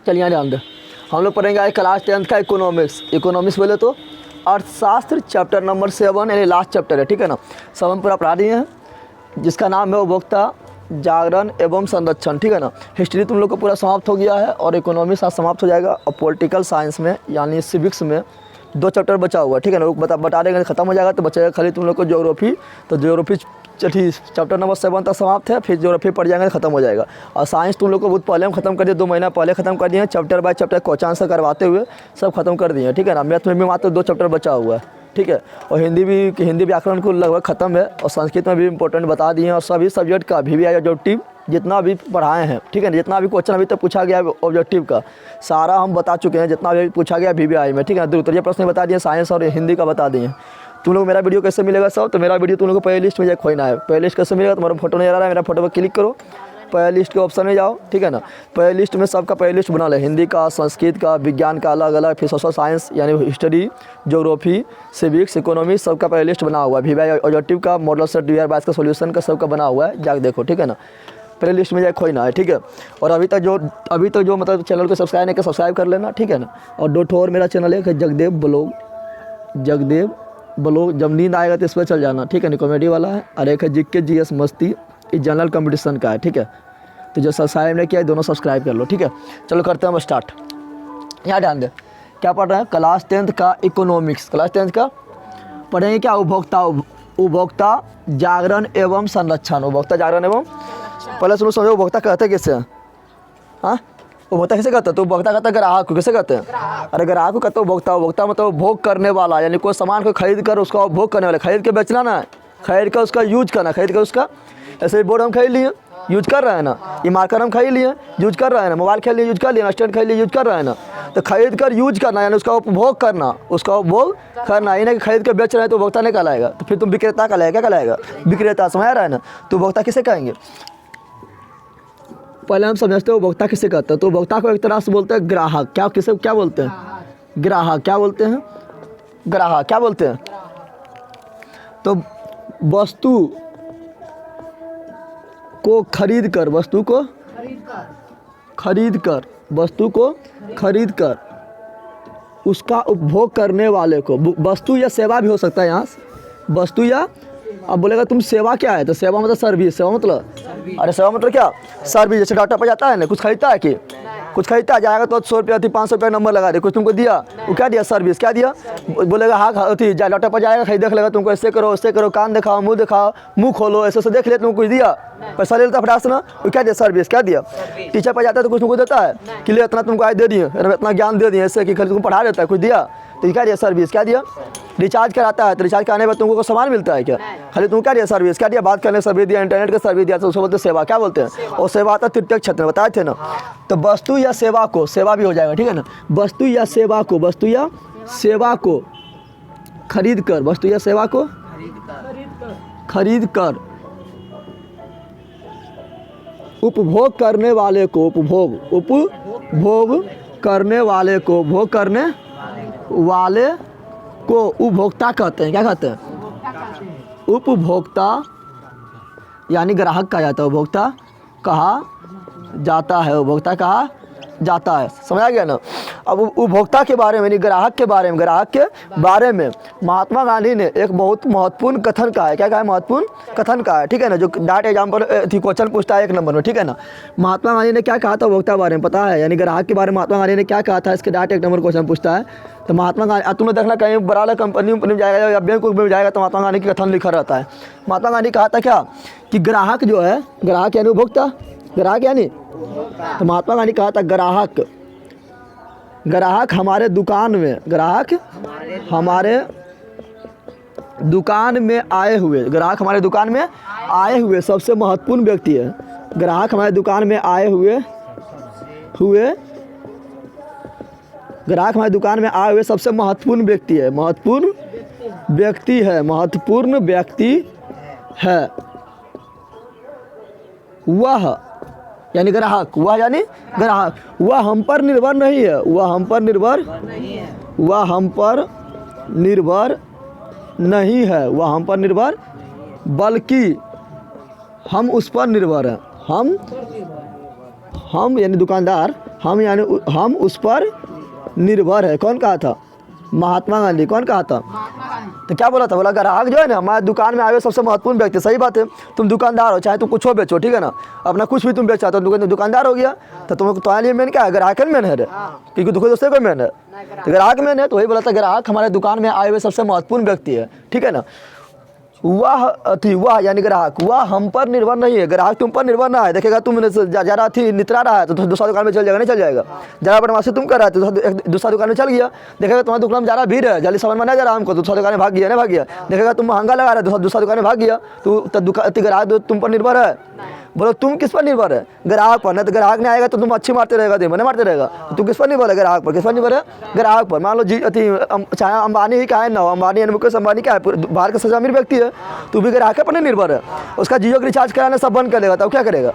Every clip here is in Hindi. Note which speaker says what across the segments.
Speaker 1: चलिए यहाँ ध्यान दें, हम लोग पढ़ेंगे आज क्लास 10th का इकोनॉमिक्स। इकोनॉमिक्स बोले तो अर्थशास्त्र चैप्टर नंबर 7 यानी लास्ट चैप्टर है, ठीक है ना। 7 पूरा पढ़ा दिए हैं, जिसका नाम है उपभोक्ता जागरण एवं संरक्षण, ठीक है ना। हिस्ट्री तुम लोग को पूरा समाप्त हो गया है और इकोनॉमिक्स आज समाप्त हो जाएगा। और पॉलिटिकल साइंस में यानी सिविक्स में 2 चैप्टर बचा हुआ है, ठीक है ना। वो बता देंगे, खत्म हो जाएगा तो बचेगा खाली तुम लोग को ज्योग्राफी। तो ज्योग्राफी चैप्टर नंबर 7 तक समाप्त है, फिर ज्योग्राफी पढ़ जाएंगे तो खत्म हो जाएगा। और साइंस तुम लोग को बहुत पहले हम खत्म कर दिए, 2 महीना पहले खत्म कर दिए हैं। Chapter by chapter question answer करवाते हुए सब खत्म कर दिए हैं, ठीक है ना। मैथ में भी मात्र 2 चैप्टर बचा हुआ है, ठीक है। और हिंदी व्याकरण को लगभग खत्म है। और संस्कृत में भी इंपॉर्टेंट बता दिए हैं। और सभी सब्जेक्ट का भी ऑब्जेक्टिव जितना भी पढ़ाए हैं, ठीक है ना। जितना भी क्वेश्चन अभी तक पूछा गया है ऑब्जेक्टिव का सारा हम बता चुके हैं, जितना भी पूछा गया VVI में, ठीक है ना। उत्तरीय प्रश्न बता दिए, साइंस और हिंदी का बता दिए। तुम लोग मेरा वीडियो कैसे मिलेगा सब, तो मेरा वीडियो तुम लोग को प्ले लिस्ट में जाए खोजना है। प्ले लिस्ट कैसे मिलेगा, तुम्हारा फोटो नहीं आ रहा है, मेरा फोटो पर क्लिक करो, प्ले लिस्ट के ऑप्शन में जाओ, ठीक है ना। प्ले लिस्ट में सबका प्ले लिस्ट बना ले, हिंदी का, संस्कृत का, विज्ञान का अलग अलग, फिर सोशल साइंस यानी हिस्ट्री, ज्योग्राफी, सिविक्स, इकोनॉमिक्स सबका प्ले लिस्ट बना हुआ है। VVI ऑब्जेक्टिव का, मॉडल सेट 2022 का सोल्यूशन का सबका बना हुआ है, जाके देखो, ठीक है ना। प्ले लिस्ट में जाए खोजना है, ठीक है। और अभी तक जो मतलब चैनल को सब्सक्राइब नहीं किया, सब्सक्राइब कर लेना, ठीक है ना। और 2 और मेरा चैनल है जगदेव ब्लॉग, जब नींद आएगा तो इस पर चल जाना, ठीक है ना। कॉमेडी वाला है। और एक है GK GS मस्ती, ये जनरल कंपटीशन का है, ठीक है। तो जो सब्सक्राइब नहीं किया दोनों सब्सक्राइब कर लो, ठीक है। चलो करते हैं हम स्टार्ट। यहाँ ध्यान दे, क्या पढ़ रहे हैं, क्लास 10th का इकोनॉमिक्स। क्लास 10th का पढ़ेंगे क्या, उपभोक्ता जागरण एवं संरक्षण। उपभोक्ता जागरण एवं, पहले सुनो समझो उपभोक्ता कहते कैसे हैं। हाँ, उपभोक्ता कैसे कहते हैं, तो उपभोक्ता कहता है ग्राहक को, कैसे कहते हैं, अरे ग्राहक को कहते हैं उपभोक्ता मतलब भोग करने वाला, यानी कोई सामान को खरीद कर उसका उपभोग करने वाला। खरीद के बेचना ना है, खरीद कर उसका यूज करना, खरीद कर उसका, ऐसे बोर्ड हम खरीद लिए यूज कर रहे हैं ना, ये मार्कर हम खरीद लिए यूज कर रहे हैं ना, मोबाइल खरीद लिए यूज कर लिए, स्टैंड खरीद लिए यूज कर रहे हैं ना। तो खरीद कर यूज करना यानी उसका उपभोग करना, ये नहीं कि खरीद कर बेच रहे हैं तो उपभोक्ता नहीं कहलाएगा। तो फिर तुम विक्रेता कहलाएगा, क्या कहलाएगा, विक्रेता, समझ रहा है ना। तो उपभोक्ता किसे कहेंगे, पहले हम समझते हैं उपभोक्ता किसे कहते हैं। तो उपभोक्ता को एक तरह से बोलते हैं ग्राहक, क्या बोलते हैं, ग्राहक क्या बोलते हैं, ग्राहक क्या बोलते हैं। तो वस्तु को खरीद कर उसका उपभोग करने वाले को, वस्तु या सेवा भी हो सकता है यहाँ, वस्तु या, अब बोलेगा तुम सेवा क्या है, तो सेवा मतलब सर्विस, सेवा मतलब, अरे सेवा मतलब क्या, सर्विस। जैसे डॉक्टर पर जाता है ना, कुछ खरीदता है कि कुछ खरीदता है, जाएगा तो 100 रुपया 500 रुपया नंबर लगा दे, कुछ तुमको दिया, वो क्या दिया, सर्विस, क्या दिया। बोलेगा हाँ अथी, डॉक्टर पर जाएगा, खरीद देख लेगा तुमको, ऐसे करो, कान दिखाओ, मुंह दिखाओ, मुंह खोलो, ऐसे देख ले, तुमको कुछ दिया, पैसा ले लेता फटाक से ना, वो क्या दिया, सर्विस, क्या दिया। टीचर पर जाता है तो कुछ तुमको देता है कि ले इतना तुमको आज दे दिए, इतना ज्ञान दे दिए, ऐसे कि खाली तुमको पढ़ा देता है, कुछ दिया, तो ये क्या दिया, सर्विस, क्या दिया। रिचार्ज कराता है तो रिचार्ज कराने के बाद तुमको सामान मिलता है क्या, खाली तुम क्या दिया, सर्विस, क्या दिया, बात करने सर्विस दिया, इंटरनेट का सर्विस दिया, तो उसको बोलते हैं सेवा, क्या बोलते हैं। और सेवा आता है तृतीय क्षेत्र में, बताए थे ना। तो वस्तु या सेवा को, सेवा भी हो जाएगा, ठीक है ना। वस्तु या सेवा को खरीद कर, वस्तु या सेवा को खरीद कर उपभोग करने वाले को, उपभोग करने वाले को उपभोक्ता कहते हैं, क्या कहते हैं, उपभोक्ता यानी ग्राहक कहा जाता है, उपभोक्ता कहा जाता है, समझ आ गया ना। अब उपभोक्ता के बारे में, ग्राहक के बारे में महात्मा गांधी ने एक बहुत महत्वपूर्ण कथन कहा है, क्या कहा है, महत्वपूर्ण कथन कहा है, ठीक है ना। जो डाट एग्जाम पर क्वेश्चन पूछता है 1 नंबर में, ठीक है ना। महात्मा गांधी ने क्या कहा था उपभोक्ता के बारे में, पता है, यानी ग्राहक के बारे में महात्मा गांधी ने क्या कहा था, इसके डाट 1 नंबर क्वेश्चन पूछता है। तो महात्मा गांधी, तुमने देखना कहीं बड़ा कंपनी में जाएगा या बैंक में जाएगा तो महात्मा गांधी की कथन लिखा रहता है। महात्मा गांधी कहा था क्या, कि ग्राहक जो है, ग्राहक यानी उपभोक्ता, ग्राहक यानी, तो महात्मा गांधी कहा था ग्राहक हमारे दुकान में आए हुए सबसे महत्वपूर्ण व्यक्ति है। ग्राहक हमारे दुकान में आए हुए सबसे महत्वपूर्ण व्यक्ति है, वह यानी ग्राहक, वह हम पर निर्भर नहीं है, वह हम पर निर्भर नहीं है, बल्कि हम उस पर निर्भर हैं। हम यानी दुकानदार हम यानी हम उस पर निर्भर है। कौन कहा था? महात्मा गांधी। कौन कहा था? तो क्या बोला था? बोला ग्राहक जो है ना हमारे दुकान में आए हुए सबसे महत्वपूर्ण व्यक्ति। सही बात है। तुम दुकानदार हो, चाहे तुम कुछ हो बेचो, ठीक है ना, अपना कुछ भी तुम बेचा तो दुकानदार हो गया। तो तुम्हारे लिए मेन क्या है? ग्राहक मेन है, क्योंकि दूसरे को मेन है, तो ग्राहक मेन है। तो वही बोला था ग्राहक हमारे दुकान में आए हुए सबसे महत्वपूर्ण व्यक्ति है, ठीक है ना। वह यानी ग्राहक, वह हम पर निर्भर नहीं है। ग्राहक तुम पर निर्भर ना है। देखेगा तुम ज़्यादा नितरा रहा है तो दूसरा दुकान में चल जाएगा, नहीं चल जाएगा। ज़्यादा बदमाशी तुम कर रहा है तो दूसरा दुकान में चल गया। देखेगा तुम्हारी दुकान में ज़्यादा भीड़ है, जल्दी सामान नहीं जा रहा हमको, दूसरा दुकान में भाग गया, नहीं भाग गया। देखेगा तुम महंगा लगा रहा है, दूसरा दुकान में भाग गया। तो ग्राहक तुम पर निर्भर है। बोलो तुम किस पर निर्भर है? ग्राहक पर। नहीं तो ग्राहक नहीं आएगा तो तुम अच्छी मारते रहेगा, दे मैंने मारते रहेगा। तो तुम किस पर निर्भर है? ग्राहक पर। किस पर निर्भर है? ग्राहक पर। मान लो चाहे अंबानी ही क्या है ना, अंबानी यानी मुकेश अंबानी क्या है, बाहर का सबसे अमीर व्यक्ति है, तो भी ग्राहक पर नहीं निर्भर है। उसका जियो का रिचार्ज कराना सब बंद कर लेगा, तब क्या करेगा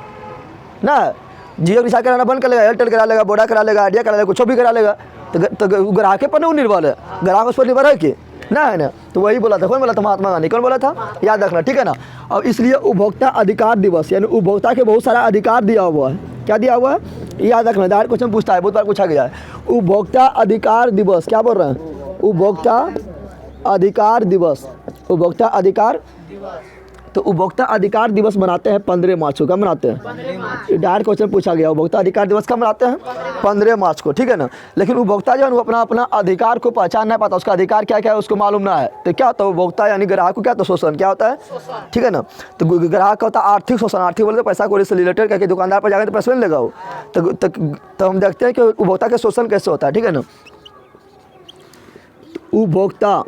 Speaker 1: ना? जियो का रिचार्ज कराना बंद कर लेगा, एयरटेल करा लेगा, वोडा करा लेगा, आइडिया करा लेगा, कुछ भी करा लेगा। तो ग्राहक पर नहीं निर्भर है। ग्राहक उस पर निर्भर है कि ना, है ना। तो वही बोला था। कौन बोला था? महात्मा गांधी। कौन बोला था? याद रखना, ठीक है ना। और इसलिए उपभोक्ता अधिकार दिवस यानी उपभोक्ता के बहुत सारा अधिकार दिया हुआ है। क्या दिया हुआ है? याद रखना, डायरेक्ट क्वेश्चन पूछता है, बहुत बार पूछा गया है। उपभोक्ता अधिकार दिवस, क्या बोल रहे हैं? उपभोक्ता अधिकार दिवस। उपभोक्ता अधिकार, तो उपभोक्ता अधिकार दिवस मनाते हैं 15 मार्च को। कब मनाते हैं? डायरेक्ट क्वेश्चन पूछा गया। उपभोक्ता अधिकार दिवस कब मनाते हैं? 15 मार्च को, ठीक है ना। लेकिन उपभोक्ता जो है वो अपना अधिकार को पहचान नहीं पाता, उसका अधिकार क्या क्या है उसको मालूम ना है। तो क्या होता है? उपभोक्ता यानी ग्राहक को क्या होता है? शोषण। क्या होता है? ठीक है ना। तो ग्राहक का होता है आर्थिक शोषण। आर्थिक बोलते पैसा कौड़ी से रिलेटेड, करके दुकानदार पर जाकर तो पैसा नहीं लेगा वो। तो हम देखते हैं कि उपभोक्ता का शोषण कैसे होता है, ठीक है ना। उपभोक्ता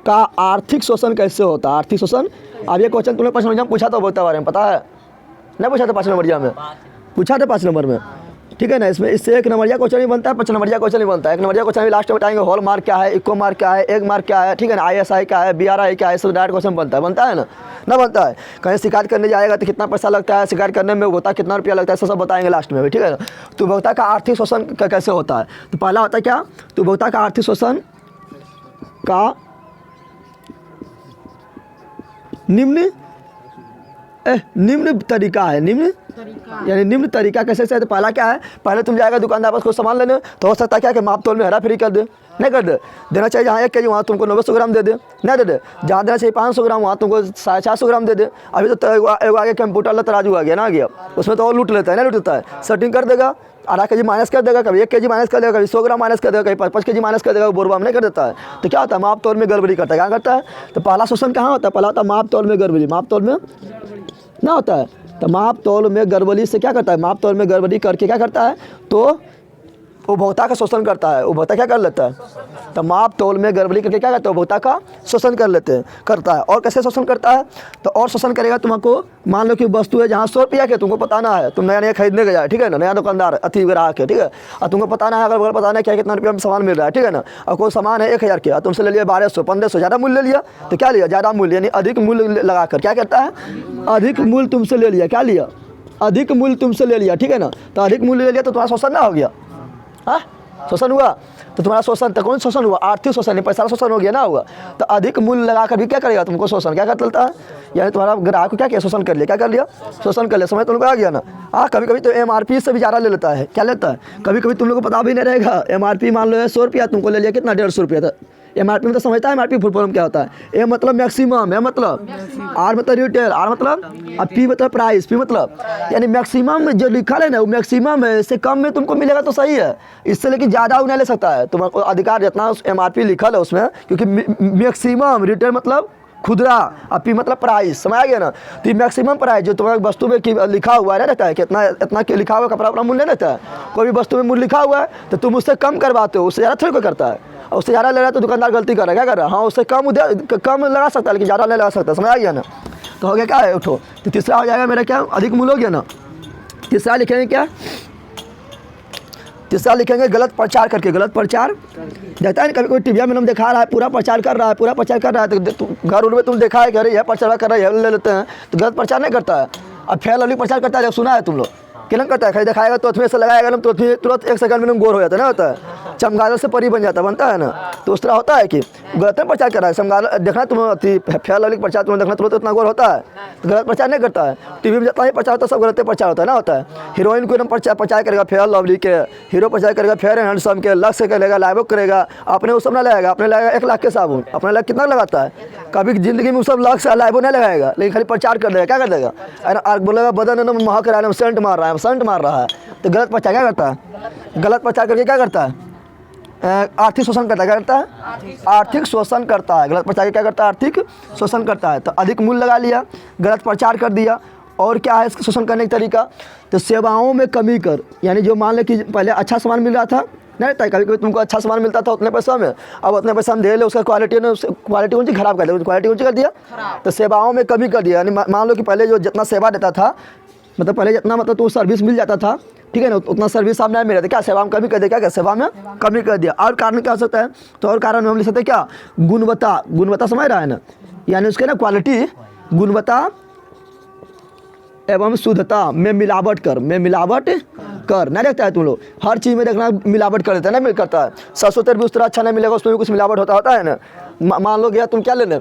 Speaker 1: का आर्थिक शोषण कैसे होता है? आर्थिक शोषण। अब ये क्वेश्चन तुमने 5 नंबर में पूछा था उपभोक्ता बारे में, पता है? नहीं पूछा था? 5 नंबरिया में पूछा था, 5 नंबर में, ठीक है ना। इससे 1 नंबरिया क्वेश्चन नहीं बनता है, 5 नंबरिया क्वेश्चन नहीं बनता है। 1 नंबरिया क्वेश्चन भी लास्ट में बताएंगे। हॉल मार्क क्या है, इको मार्क क्या है, एक मार्क क्या है, ठीक है ना। ISI क्या है, BRI क्या है, सब डायरेक्ट क्वेश्चन बनता है ना। ना बनता है। कहीं शिकायत करने जाएगा तो कितना पैसा लगता है, शिकायत करने में उपभोक्ता कितना रुपया लगता है, सब बताएंगे लास्ट में भी, ठीक है ना। तो उपभोक्ता का आर्थिक शोषण कैसे होता है? तो पहला होता है क्या? तो उपभोक्ता का आर्थिक शोषण का निम्न तरीका है। निम्न यानी निम्न तरीका कैसे से? तो पहला क्या है? पहले तुम जाएगा दुकानदार पास कुछ सामान लेने, तो हो सकता है क्या कि माप तोल में हेरा फेरी कर दे, नहीं कर दे। देना चाहिए जहाँ 1 kg वहाँ तुमको 900 ग्राम दे दे, नहीं दे दे। जहाँ देना चाहिए 500 ग्राम वहाँ तुमको 450 ग्राम दे दे। अभी तो एगो आगे कंप्यूटर वाला तराजू आ गया ना, आ गया, उसमें तो और लूट लेता है, नहीं लूटता है। सेटिंग कर देगा, आधा kg माइनस कर देगा, कभी 1 kg माइनस कर देगा, कभी 100 ग्राम माइनस कर देगा, कभी 5 kg माइनस कर देगा, बोरबा में नहीं कर देता है। तो क्या होता है? माप तोल में गड़बड़ी करता है। क्या करता है? तो पहला शोषण कहाँ होता है? पहला होता है माप तोल में गड़बड़ी। माप तोल में ना होता है, तो माप तोल में गड़बड़ी से क्या करता है? माप तोल में गड़बड़ी करके क्या करता है? तो उपभोक्ता का शोषण करता है। उपभोक्ता क्या कर लेता है? तो माप तोल में गड़बड़ी करके क्या करता है? उपभोक्ता का शोषण करता है। और कैसे शोषण करता है? तो और शोषण करेगा तुमको, मान लो कि वस्तु है जहाँ 100 रुपया के तुमको पता ना है, तुम नया खरीदने गया, ठीक है ना, नया दुकानदार अति ग्राहक है, ठीक है, और तुमको पता ना है, अगर पता नहीं क्या कितना रुपया में सामान मिल रहा है, ठीक है ना। और कोई सामान है 1000 के, तुमसे ले लिया 1200 1500, ज़्यादा मूल्य ले लिया। तो क्या लिया? ज़्यादा मूल्य यानी अधिक मूल्य लगाकर क्या करता है? अधिक मूल्य तुमसे ले लिया। क्या लिया? अधिक मूल्य तुमसे ले लिया, ठीक है ना। तो अधिक मूल्य ले लिया तो तुम्हारा शोषण ना हो गया? हाँ, शोषण हुआ। तो तुम्हारा शोषण, तो कौन शोषण हुआ? आर्थिक शोषण नहीं, पैसा शोषण हो गया ना हुआ। तो अधिक मूल्य लगाकर भी क्या करेगा? तुमको शोषण क्या कर लेता है? यानी तुम्हारा ग्राहक को क्या किया? शोषण कर लिया। क्या कर लिया? शोषण कर लिया। समझ तुमको आ गया ना। हाँ, कभी कभी तो MRP से भी ज़्यादा ले लेता है। क्या लेता है? कभी कभी तुम लोग को पता भी नहीं रहेगा। MRP मान लो है 100 रुपया, तुमको ले लिया कितना? 150 रुपया। था MRP में तो समझता है MRP फुल फॉर्म क्या होता है? A मतलब मैक्सिमम, M मतलब, R मतलब रिटेल, R मतलब, और P मतलब प्राइस, P मतलब यानी मैक्सिमम जो लिखा है ना वो मैक्सिमम है। इससे कम में तुमको मिलेगा तो सही है, इससे लेकिन ज़्यादा वो नहीं ले सकता है। तुम्हारा अधिकार जितना उस MRP लिखा है उसमें, क्योंकि मैक्सिमम रिटेल मतलब खुदरा, और P मतलब प्राइस। समझ आ गया ना। तो ये मैक्सिमम प्राइस जो तुम्हारी वस्तु में लिखा हुआ है रहता है, कितना इतना लिखा हुआ कपड़ा अपना मूल्य रहता है। कोई भी वस्तु में मूल्य लिखा हुआ है तो तुम उससे कम करवाते हो, उससे ज़्यादा थोड़ी कोई करता है। और उससे ज़्यादा ले रहा है तो दुकानदार गलती कर रहा है। क्या कर रहा है? हाँ, उससे कम लगा सकता है, लेकिन ज़्यादा नहीं लगा सकता। समझ आ गया ना। तो हो गया क्या है? उठो। तो तीसरा हो जाएगा मेरा क्या? अधिक मूल्य हो गया ना। तीसरा लिखेंगे क्या? तीसरा लिखेंगे गलत प्रचार करके। गलत प्रचार देखता है ना, कभी कोई टीवी में हम दिखा रहा है, पूरा प्रचार कर रहा है, पूरा प्रचार कर रहा है, तो घर उर में तुम देखा है कि अरे यह प्रचार कर रहा है, यह ले लेते हैं, तो गलत प्रचार नहीं करता है। अब फेयर लवली प्रचार करता है, जब सुना है तुम लोग, क्या करता है? खाली दिखाएगा तो उसमें से लगाएगा ना, तो तुरंत 1 सेकंड में गोर हो जाता है ना, होता है। चमगादड़ से परी बन जाता, बनता है ना। तो उस तरह होता है कि गलत में प्रचार कर रहा है। चमगादड़ देखना, तुम फेयर लवली का प्रचार तुम्हें देखना, तुरंत उतना गोल होता है, गलत प्रचार नहीं करता है। टीवी में जितना ही प्रचार होता है सब गलत प्रचार होता है ना, होता है। हीरोइन को एकदम प्रचार करेगा फेयर लवली के, हीरो प्रचार करेगा फेयर एंड हैंडसम के, लक्ष्य करेगा, लाइव करेगा, अपने वो सब ना लगाएगा। अपने लगाएगा 1 लाख के साबुन, अपने लाख कितना लगाता है, कभी ज़िंदगी में वो सब लक्ष्य लाइव नहीं लगाएगा, लेकिन खाली प्रचार कर देगा। क्या कर देगा, और बोलेगा बदन एकदम महक रहा है, सेंट मार रहा है, सेंट मार रहा है। तो गलत प्रचार क्या करता है, गलत प्रचार करके क्या करता है, आर्थिक शोषण करता है। क्या करता है, आर्थिक शोषण करता है। गलत प्रचार क्या करता है, आर्थिक शोषण करता है। तो अधिक मूल्य लगा लिया, गलत प्रचार कर दिया। और क्या है इसका शोषण करने का तरीका, तो सेवाओं में कमी कर, यानी जो मान ले कि पहले अच्छा सामान मिल रहा था, नहीं था कभी कभी तुमको अच्छा सामान मिलता था उतने पैसा में, अब उतने पैसा में दे ले, उसका क्वालिटी कौन सी खराब कर दिया, क्वालिटी कौन सी कर दिया, तो सेवाओं में कमी कर दिया। यानी मान लो कि पहले जो जितना सेवा देता था, मतलब पहले जितना मतलब तो सर्विस मिल जाता था, ठीक है ना, उतना सर्विस आप नहीं मिल रहा था, क्या सेवा में कमी कर दिया, क्या सेवा में कमी कर दिया। और कारण क्या हो सकता है, तो और कारण हम ले सकते हैं क्या, गुणवत्ता, गुणवत्ता समझ रहा है ना, यानी उसके ना क्वालिटी, गुणवत्ता एवं शुद्धता में मिलावट कर, नहीं देखता है तुम लोग, हर चीज़ में देखना मिलावट कर देता है, नहीं करता है। सरसों तेल भी उस तरह अच्छा नहीं मिलेगा, उसमें भी कुछ मिलावट होता है ना। मान लो गया तुम क्या लेने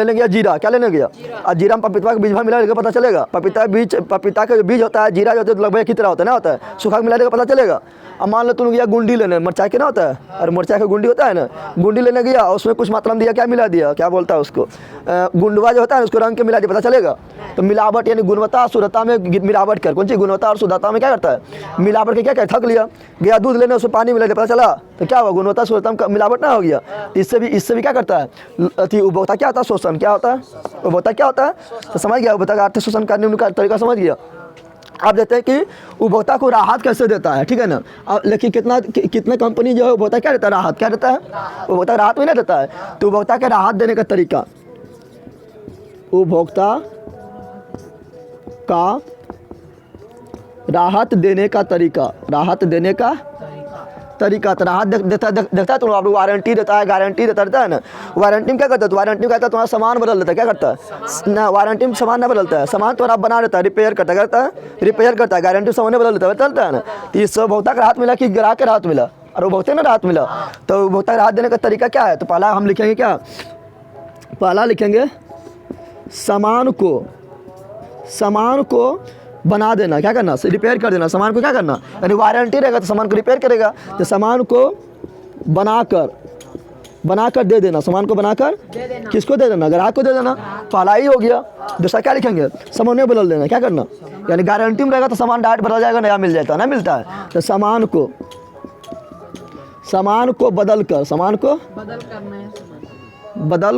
Speaker 1: गया जीरा, क्या लेने गया, और जीरा में पपीता का बीज भाई मिला पता चलेगा, पपीता का जो बीज होता है, जीरा जो होता है लगभग एक ही तरह होता है ना, होता है, सूखा मिला देगा पता चलेगा। अब मान लो तुम गया गुंडी लेने, मिर्चाई के ना होता है, और मिर्चाई का गुंडी होता है ना, गुंडी लेने गया और उसमें कुछ मात्रा में दिया, क्या मिला दिया, क्या बोलता है उसको, गुंडवा जो होता है उसको रंग के मिला दिया, पता चलेगा। तो मिलावट यानी गुणवत्ता और शुद्धता में मिलावट कर, कौन सी गुणवत्ता और शुद्धता में क्या करता है, मिलावट के क्या क्या थक लिया, गया दूध लेने उसमें पानी मिला दिया, पता चला, तो क्या हुआ, गुणवत्ता शुद्धता में मिलावट ना हो गया। इससे भी क्या करता है, उपभोक्ता क्या होता है, शोषण क्या होता है, उपभोक्ता क्या होता है, तो समझ गया, उपभोक्ता का आर्थिक शोषण करने का तरीका समझ गया। आप देखते हैं कि उपभोक्ता को राहत कैसे देता है, ठीक है ना। अब लेकिन कितने कंपनी जो है उपभोक्ता क्या देता है, राहत क्या देता है, उपभोक्ता राहत भी नहीं देता है। तो उपभोक्ता के राहत देने का तरीका, उपभोक्ता का राहत देने का तरीका, राहत देने का तरीका, तो राहत देखता है, तो आप वारंटी देता है, गारंटी देता है ना। वारंटी में क्या करता है, तो वारंटी में कहता है तुम्हारा सामान बदल देता है, क्या करता है ना, वारंटी में सामान नहीं बदलता है, सामान तुम्हारा बना देता है, रिपेयर करता है, रिपेयर करता है, गारंटी में सामान नहीं बदल देता है ना। तो इससे उपभोक्ता का राहत मिला कि ग्राहक का राहत मिला, और उपभोक्ता ने राहत मिला। तो उपभोक्ता का राहत देने का तरीका क्या है, तो पहला हम लिखेंगे क्या, पहला लिखेंगे सामान को बना देना, क्या करना, रिपेयर कर देना, सामान को क्या करना, यानी वारंटी रहेगा तो सामान को रिपेयर करेगा, तो सामान को बनाकर दे देना, सामान को बनाकर किसको दे देना, ग्राहक को दे देना, पहला ही हो गया। दूसरा क्या लिखेंगे, सामान में बदल देना, क्या करना, यानी गारंटी में रहेगा तो सामान डायरेक्ट बदल जाएगा, नया मिल जाता है, ना मिलता है, तो सामान को बदल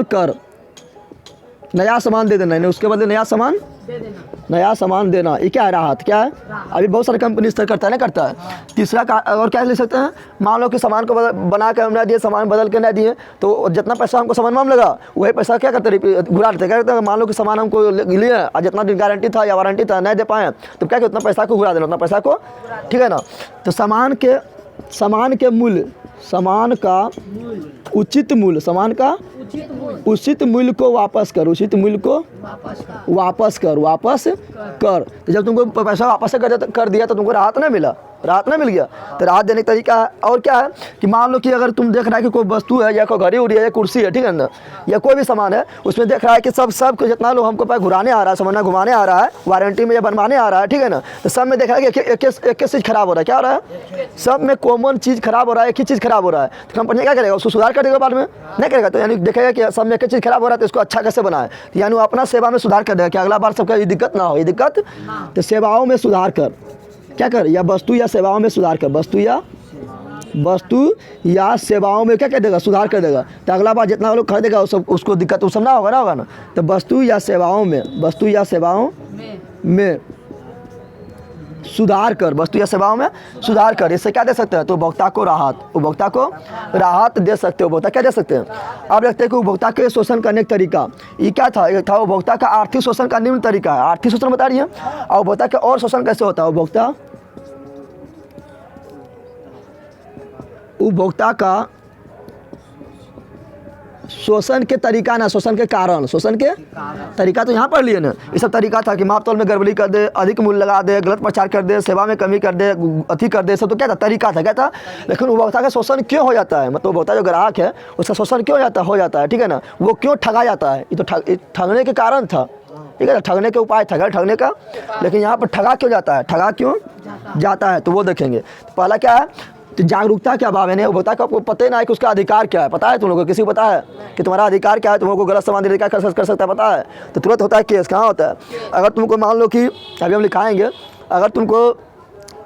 Speaker 1: कर नया सामान दे देना, यानी उसके बदले नया सामान देना, ये क्या है, राहत क्या है। अभी बहुत सारे कंपनी इस तरह करता है, ना करता है। तीसरा और क्या ले सकते हैं, मान लो कि सामान को बना के हम ना दिए, सामान बदल के ना दिए, तो जितना पैसा हमको सामान में लगा वही पैसा क्या करते हैं, घुरा देते, क्या करते हैं, मान लो कि सामान हमको लिए और जितना दिन गारंटी था या वारंटी था नहीं दे पाए, तो क्या उतना पैसा को घुरा देना, उतना पैसा को, ठीक है ना। तो सामान के मूल्य, सामान का उचित मूल्य, सामान का उचित मूल्य को वापस कर, उचित मूल्य को वापस कर। तो जब तुमको पैसा वापस कर दिया तो तुमको राहत नहीं मिला, राहत नहीं मिल गया। तो राहत देने का तरीका है। और क्या है कि मान लो कि अगर तुम देख रहा है कि कोई वस्तु है या कोई घड़ी उड़ी है या कुर्सी है, ठीक है ना, या कोई भी सामान है, उसमें देख रहा है कि सब जितना लोग हमको पैसा घुराने आ रहा है, सामान घुमाने आ रहा है, वारंटी में या बनवाने आ रहा है, ठीक है ना, तो सब में देख रहा है कि एक चीज़ खराब हो रहा है, क्या हो रहा है, सब में कॉमन चीज़ खराब हो रहा है, एक ही चीज़ खराब हो रहा है। तो कंपनी क्या करेगा, उसको सुधार कर देगा, बाद में नहीं करेगा। तो यानी देखेगा कि सब में एक चीज़ खराब हो रहा है तो इसको अच्छा कैसे बनाए, तो यानी वो अपना सेवा में सुधार कर देगा कि अगला बार सबका ये दिक्कत ना हो, ये दिक्कत। तो सेवाओं में सुधार कर, क्या कर, या वस्तु या सेवाओं में सुधार कर, वस्तु या सेवाओं में क्या कर देगा, सुधार कर देगा। तो अगला बार जितना लोग खरीदेगा उसको दिक्कत उस सब ना होगा ना। तो वस्तु या सेवाओं में सुधार कर, वस्तु या सेवाओं में सुधार कर। इससे क्या दे सकते हैं, तो उपभोक्ता को राहत दे सकते हो। उपभोक्ता क्या दे सकते हैं। अब देखते हैं कि उपभोक्ता के शोषण करने का तरीका ये क्या था, ये था उपभोक्ता का आर्थिक शोषण का निम्न तरीका है। आर्थिक शोषण बता रही है, और उपभोक्ता का और शोषण कैसे होता है। उपभोक्ता का शोषण के तरीका ना, शोषण के कारण, शोषण के तरीका तो यहाँ पढ़ लिए ना। ये सब तरीका था कि माप तौल में गड़बड़ी कर दे, अधिक मूल्य लगा दे, गलत प्रचार कर दे, सेवा में कमी कर दे, अति कर दे, सब तो क्या था, तरीका था, क्या था। लेकिन उपभोक्ता का शोषण क्यों हो जाता है, मतलब उपभोक्ता जो ग्राहक है उसका शोषण क्यों हो जाता है, ठीक है ना। वो क्यों ठगा जाता है, ये तो ठगने के कारण था, ठीक है ना, ठगने के उपाय था, ठगने का। लेकिन यहाँ पर ठगा क्यों जाता है, ठगा क्यों जाता है, तो वो देखेंगे। तो पहला क्या है, तो जागरूकता क्या अभाव है, उपभोक्ता को आपको पता ही ना है कि उसका अधिकार क्या है। पता है तुम लोगों को, किसी को पता है कि तुम्हारा अधिकार क्या है, तुम लोगों को गलत सामान देने क्या कर सकता है, पता है। तो तुरंत होता है केस, कहाँ होता है। अगर तुमको मान लो कि अभी हम लिखाएंगे, अगर तुमको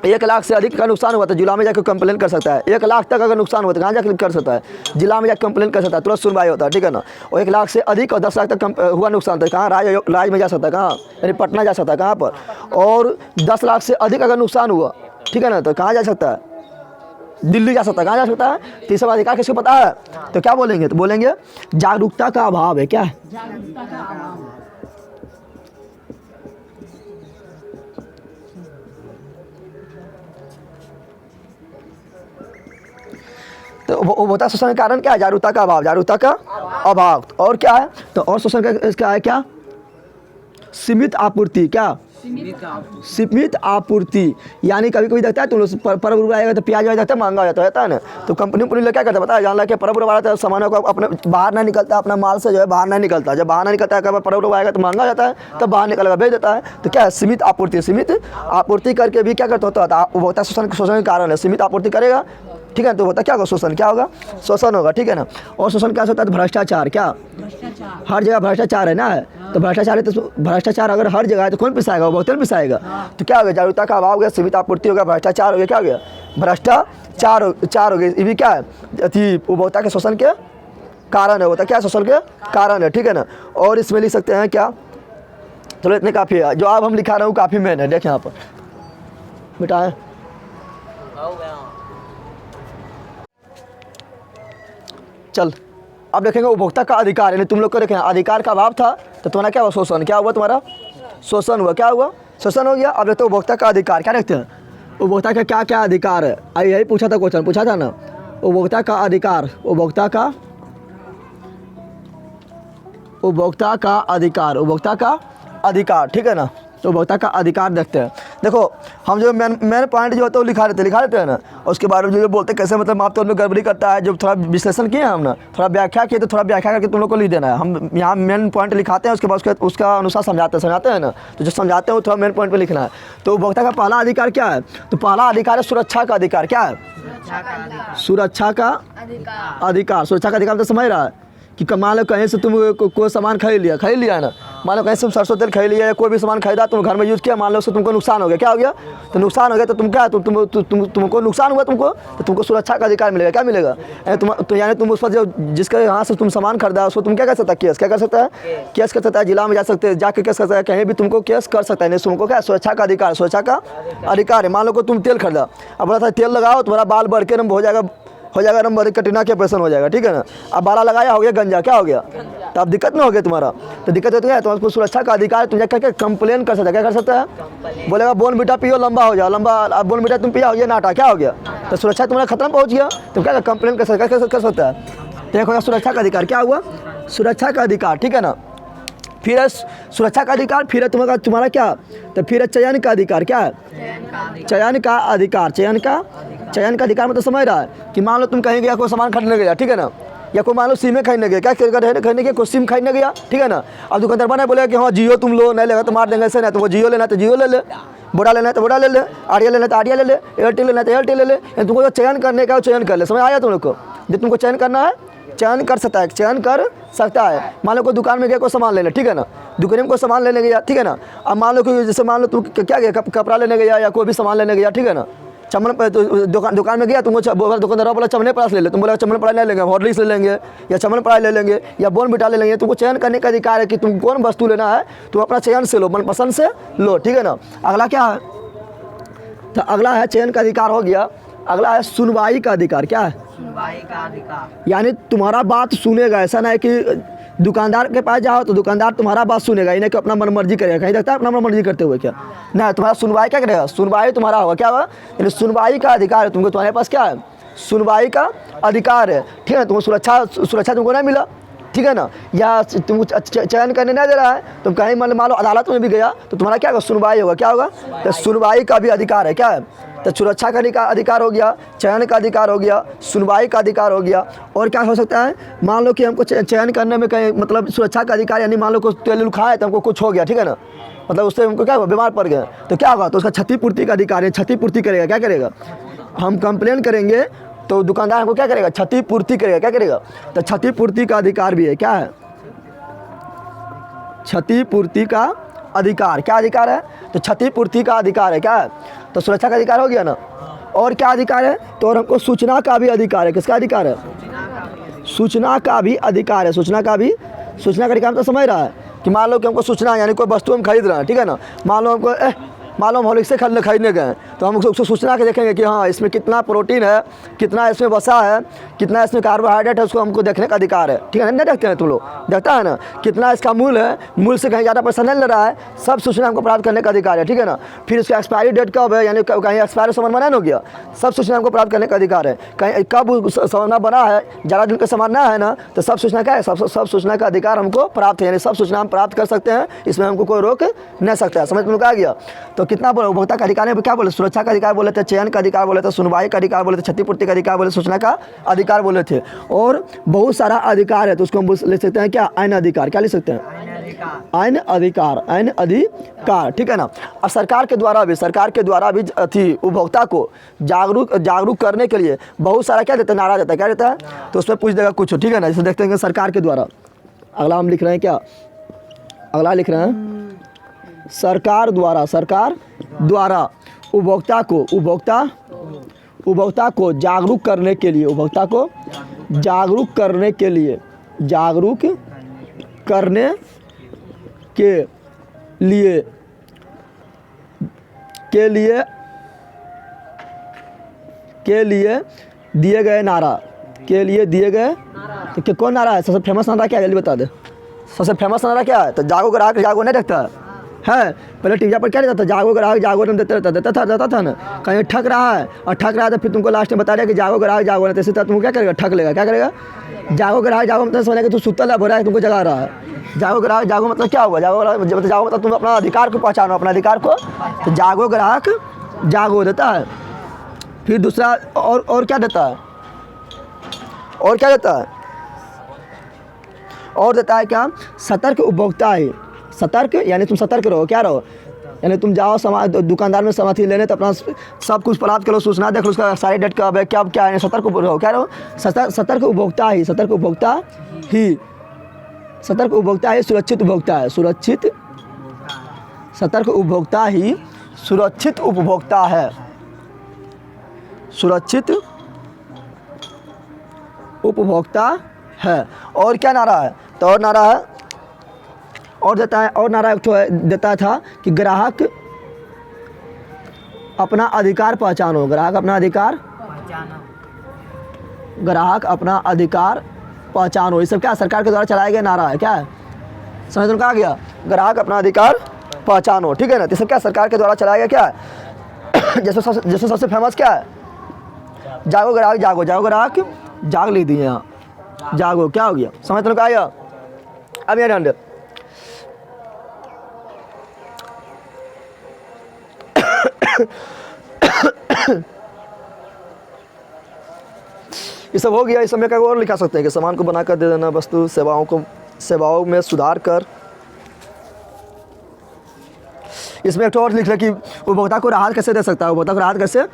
Speaker 1: 1 लाख से अधिक का नुकसान हुआ तो जिला में जाकर कंप्लेन कर सकता है। 1 लाख तक अगर नुकसान हुआ तो कहाँ जाकर कर सकता है, जिला में जाकर कंप्लेन कर सकता है, तुरंत सुनवाई होता है, ठीक है ना। और 1 लाख से अधिक और 10 लाख तक हुआ नुकसान तो कहाँ, राज में जा सकता है, कहाँ, यानी पटना जा सकता है, कहाँ पर। और 10 लाख से अधिक अगर नुकसान हुआ, ठीक है ना, तो कहाँ जा सकता है, दिल्ली जा सकता है, कहाँ जा सकता है। तो ये सब अधिकार किसको पता है, तो क्या बोलेंगे, तो बोलेंगे जागरूकता का अभाव है, क्या है, जागरूकता का अभाव। तो वो होता है शोषण का कारण क्या है, जागरूकता का अभाव, जागरूकता का अभाव। और क्या है, तो और शोषण का इसका है क्या, सीमित आपूर्ति, क्या सीमित आपूर्ति। यानी कभी कभी देखता है तुम लोग पर्व आएगा तो प्याज जाता है, महंगा हो जाता है ना। तो कंपनी लोग क्या करता है, पता है, जान ला के पर्व आता है, सामानों को अपने बाहर नहीं निकलता, अपना माल से जो है बाहर नहीं निकलता। जब बाहर नहीं निकलता है, कभी पर्व आएगा तो महंगा हो जाता है, तब बाहर निकल भेज देता है। तो क्या है, सीमित आपूर्ति, सीमित आपूर्ति करके भी क्या करता होता है, वो होता है शोषण के कारण है। सीमित आपूर्ति करेगा, ठीक है, तो होता क्या होगा, शोषण, क्या होगा, शोषण होगा, ठीक है ना। और शोषण क्या होता है, भ्रष्टाचार, क्या, हर जगह भ्रष्टाचार है ना, तो भ्रष्टाचार है, तो भ्रष्टाचार अगर हर जगह है तो कौन पिसाएगा, उपभोक्ता पिसाएगा। तो क्या हो गया, जागरूकता का अभाव हो गया, सीमित आपूर्ति हो गया, भ्रष्टाचार हो गया, क्या हो गया, भ्रष्टाचार हो गया। ये भी क्या है, अति उपभोक्ता के शोषण के कारण है, होता क्या, शोषण के कारण है, ठीक है ना। और इसमें लिख सकते हैं क्या, चलो इतने काफ़ी है, जो अब हम लिखा रहा हूँ काफ़ी मेन है, देखें यहाँ पर मिटाएं। चल अब देखेंगे उपभोक्ता का अधिकार, यानी तुम लोग को देखें अधिकार का अभाव था तो तुम्हारा क्या हुआ, शोषण, क्या हुआ, तुम्हारा शोषण हुआ, क्या हुआ, शोषण हो गया। अब देखते हो उपभोक्ता का अधिकार, क्या देखते हैं, उपभोक्ता का क्या क्या अधिकार है। यही पूछा था क्वेश्चन, पूछा था ना, उपभोक्ता का अधिकार, उपभोक्ता का अधिकार, ठीक है ना। तो उपभोक्ता का अधिकार देखते हैं। देखो हम जो मेन पॉइंट जो होता है वो लिखा देते हैं ना, उसके बारे में जो बोलते हैं कैसे, मतलब माप तौल में गड़बड़ी करता है, जो थोड़ा विश्लेषण किए हम ना, थोड़ा व्याख्या किए, तो थोड़ा व्याख्या करके तुम लोग को लिख देना है। हम यहाँ मेन पॉइंट लिखाते हैं, उसके बाद उसका अनुसार समझाते हैं ना, तो जो समझाते हैं वो थोड़ा मेन पॉइंट पर लिखना है। तो उपभोक्ता का पहला अधिकार क्या है, तो पहला अधिकार है सुरक्षा का अधिकार, क्या है, सुरक्षा का अधिकार। सुरक्षा का अधिकार तो समझ रहा है कि मान लो कहीं से तुम कोई सामान खरीद लिया है ना, मान लो कहीं से तुम सरसों तेल खरीद लिया या कोई भी सामान खरीदा, तुम घर में यूज़ किया, मान लो उससे तुमको नुकसान हो गया, क्या हो गया, तो नुकसान हो गया, तो तुम क्या, तुमको नुकसान हुआ, तो तुमको सुरक्षा का अधिकार मिलेगा, क्या मिलेगा, तो यानी तुम उस पर जो जिसके यहाँ से तुम सामान खरीदा उसको तुम क्या कर सकता है, केस, क्या कर सकता है, केस कर सकता है, जिला में जा सकते हैं, जाकर केस कर सकता है, कहीं भी तुमको केस कर सकता है। नहीं, तुमको क्या, सुरक्षा का अधिकार, सुरक्षा का अधिकार है। मान लो को तुम तेल खरीदा, अब बोला था तेल लगाओ, तुम्हारा बाल बढ़ के हो जाएगा नंबर, कटरीना के ऑपरेशन हो जाएगा, ठीक है ना। अब बाला लगाया, हो गया गंजा, क्या हो गया, तो अब दिक्कत नहीं हो गया तुम्हारा, तो दिक्कत होती है, तो उसको सुरक्षा का अधिकार, तुम जाकर कंप्लेन कर सकता है, क्या कर सकता है, बोलेगा बोर्नविटा पियो, लंबा हो जाओ, लंबा, अब बोर्नविटा तुम पिया, हो गया नाटा, क्या हो गया, तो सुरक्षा तुम्हारा खत्म पहुँच गया, तो क्या कंप्लेन कर सकता है। तो एक होगा सुरक्षा का अधिकार, क्या हुआ, सुरक्षा का अधिकार, ठीक है ना। फिर है सुरक्षा का अधिकार, फिर है तुम्हारा क्या, तो फिर है चयन का अधिकार, क्या है, चयन का अधिकार, चयन का अधिकार मतलब समझ रहा है कि मान लो तुम कहीं गया, कोई सामान खरीदने गया, ठीक है ना, या कोई मान लो सिम खरीदने गया, क्या खरीदने गया, कोई सिम खरीदने गया, ठीक है ना। अब दुकानदार बना बोलेगा कि हाँ जियो तुम लो, नहीं लेगा तो मार देंगे, ऐसे नहीं, तो वो जियो लेना तो जियो ले ले, वोडा लेना है तो वोडा ले ले, आइडिया लेना तो आइडिया ले ले, एयरटेल लेना तो एयरटेल ले ले। तुमको जो चयन करने का चयन कर ले, समझ आया तुम लोग को, जो तुमको चयन करना है चयन कर सकता है। मान लो कोई दुकान में गया, कोई सामान लेने, ठीक है ना, दुकान में कोई सामान लेने गया, ठीक है ना। अब मान लो कि जैसे मान लो तुम क्या गया, कपड़ा लेने गया या कोई भी सामान लेने गया, ठीक है ना, चमन दुकान में गया, तुमको दुकानदार बोला चमन प्रास ले ले, तुम बोला चमन प्रास ले लेंगे, हॉर्लिक्स ले लेंगे या चमन प्रास ले लेंगे या बोर्नविटा ले लेंगे। तुमको चयन करने का अधिकार है कि तुम कौन वस्तु लेना है, तुम अपना चयन से लो, मनपसंद से लो, ठीक है ना। अगला क्या है, तो अगला है चयन का अधिकार हो गया, अगला है सुनवाई का अधिकार, क्या है, सुनवाई का अधिकार, यानी तुम्हारा बात सुनेगा। ऐसा नहीं कि दुकानदार के पास जाओ तो दुकानदार तुम्हारा बात सुनेगा, इन्हें कि अपना मनमर्जी करेगा, कहीं देखता है अपना मनमर्जी करते हुए, क्या ना, तुम्हारा सुनवाई क्या करेगा, सुनवाई तुम्हारा होगा, क्या होगा, यानी सुनवाई का अधिकार है तुमको, तुम्हारे पास क्या है, सुनवाई का अधिकार है, ठीक है। तुमको सुरक्षा तुमको नहीं मिला, ठीक है ना, या तुम चयन करने नहीं दे रहा है, तुम कहीं मान लो अदालत में भी गया तो तुम्हारा क्या होगा, सुनवाई होगा। क्या होगा, तो सुनवाई का भी अधिकार है। क्या है, तो सुरक्षा का अधिकार हो गया, चयन का अधिकार हो गया, सुनवाई का अधिकार हो गया। और क्या हो सकता है, मान लो कि हमको चयन करने में कहीं मतलब सुरक्षा का अधिकार, यानी मान लो कुछ तेल खाए तो हमको कुछ हो गया, ठीक है ना, मतलब उससे हमको क्या हुआ, बीमार पड़ गया, तो क्या होगा, तो उसका क्षतिपूर्ति का अधिकार है, क्षतिपूर्ति करेगा। क्या करेगा, हम कंप्लेन करेंगे तो दुकानदार हमको क्या करेगा, क्षतिपूर्ति करेगा। क्या करेगा, तो क्षतिपूर्ति का अधिकार भी है। क्या है, क्षतिपूर्ति का अधिकार। क्या अधिकार है, तो क्षतिपूर्ति का अधिकार है। क्या है, तो सुरक्षा का अधिकार हो गया ना। और क्या अधिकार है, तो और हमको सूचना का भी अधिकार है। किसका अधिकार है, सूचना का भी अधिकार है। सूचना का अधिकार तो समझ रहा है कि मान लो कि हमको सूचना, यानी कोई वस्तु हम खरीद रहे हैं, ठीक है ना, मान लो हमको मान लो हम हॉर्लिक्स से खरीदने गए तो हम उसको सूचना के देखेंगे कि हाँ इसमें कितना प्रोटीन है, कितना इसमें वसा है, कितना इसमें कार्बोहाइड्रेट है, उसको हमको देखने का अधिकार है। ठीक है ना, नहीं देखते हैं तुम लोग, देखता है ना, कितना इसका मूल्य है, मूल्य से कहीं ज़्यादा पैसा नहीं ले रहा है, सब सूचना हमको प्राप्त करने का अधिकार है। ठीक है ना, फिर उसका एक्सपायरी डेट कब है, यानी कहीं एक्सपायरी सामान बना हो गया, सब सूचना हमको प्राप्त करने का अधिकार है। कहीं कब सामान बना है, ज़्यादा दिन का सामान ना है ना, तो सब सूचना क्या है, सब सूचना का अधिकार हमको प्राप्त है, यानी सब सूचना हम प्राप्त कर सकते हैं, इसमें हमको कोई रोक नहीं सकता है। समझ में आ गया। तो कितना बोले, उपभोक्ता का अधिकार है, क्या बोले, सुरक्षा का अधिकार बोले थे, चयन का अधिकार बोले थे, सुनवाई का अधिकार बोले थे, क्षतिपूर्ति का अधिकार बोले, सूचना का अधिकार बोले थे, और बहुत सारा अधिकार है। तो उसको हम ले सकते हैं क्या, अन्य अधिकार। क्या ले सकते हैं, अन्य अधिकार। ठीक है ना। और सरकार के द्वारा भी थी उपभोक्ता को जागरूक करने के लिए बहुत सारा क्या देता है, नारा देता है। क्या देता है, तो उसमें पूछ देगा कुछ। ठीक है ना, जैसे देखते हैं सरकार के द्वारा, अगला हम लिख रहे हैं क्या, अगला लिख रहे हैं सरकार द्वारा उपभोक्ता को जागरूक करने के लिए, उपभोक्ता को जागरूक करने के लिए दिए गए नारा, तो कौन नारा है, सबसे फेमस नारा क्या है, जल्दी बता दे। सबसे फेमस नारा क्या है, तो जागो ग्राहक जागो नहीं रखता है। पहले टीवी पर क्या रहता था, जागो ग्राहक जागो नहीं देता था ना, कहीं ठग रहा है तो फिर तुमको लास्ट में बता दिया कि जागो ग्राहक जागो नहीं, तो तुमको क्या करेगा, ठग लेगा। क्या करेगा, जागो ग्राहक जागो मतलब समझ कि तू सुतल है, बोल रहा है तुमको जगा रहा है। जागो ग्राहक जागो मतलब क्या होगा, जागो मतलब तुम अपना अधिकार को पहचानो, अपना अधिकार को, तो जागो ग्राहक जागो देता है। फिर दूसरा और क्या देता है, और क्या देता है, और देता है क्या, सतर्क उपभोक्ता है। सतर्क यानी तुम सतर्क रहो, क्या रहो, यानी तुम जाओ दुकानदार में सामान लेने तो अपना सब कुछ प्राप्त करो, सूचना देख लो, उसका सारी डेट कब है, क्या है, सतर्क रहो। क्या रहो, सतर्क उपभोक्ता ही सुरक्षित उपभोक्ता है, सतर्क उपभोक्ता ही सुरक्षित उपभोक्ता है, सुरक्षित उपभोक्ता है। और क्या नारा है, तो और नारा है, और देता है, और नारा देता था कि ग्राहक अपना अधिकार पहचानो, ग्राहक अपना अधिकार पहचानो। ये सब क्या सरकार के द्वारा चलाया गया नारा है। क्या है, समझ में आ गया, ग्राहक अपना अधिकार पहचानो। ठीक है ना, ये सब क्या सरकार के द्वारा चलाया गया। क्या है, जैसे सबसे फेमस क्या है, जागो ग्राहक जागो, जागो ग्राहक जाग लिख दिए यहाँ, जागो क्या हो गया, समझ में आ गया। अब यहाँ ध्यान दे, ये सब हो गया। इस समय का और लिखा सकते हैं कि सामान को बनाकर दे देना, वस्तु सेवाओं में सुधार कर। इसमें एक और लिख रहे कि उपभोक्ता को राहत कैसे दे सकता है, उपभोक्ता को राहत कैसे,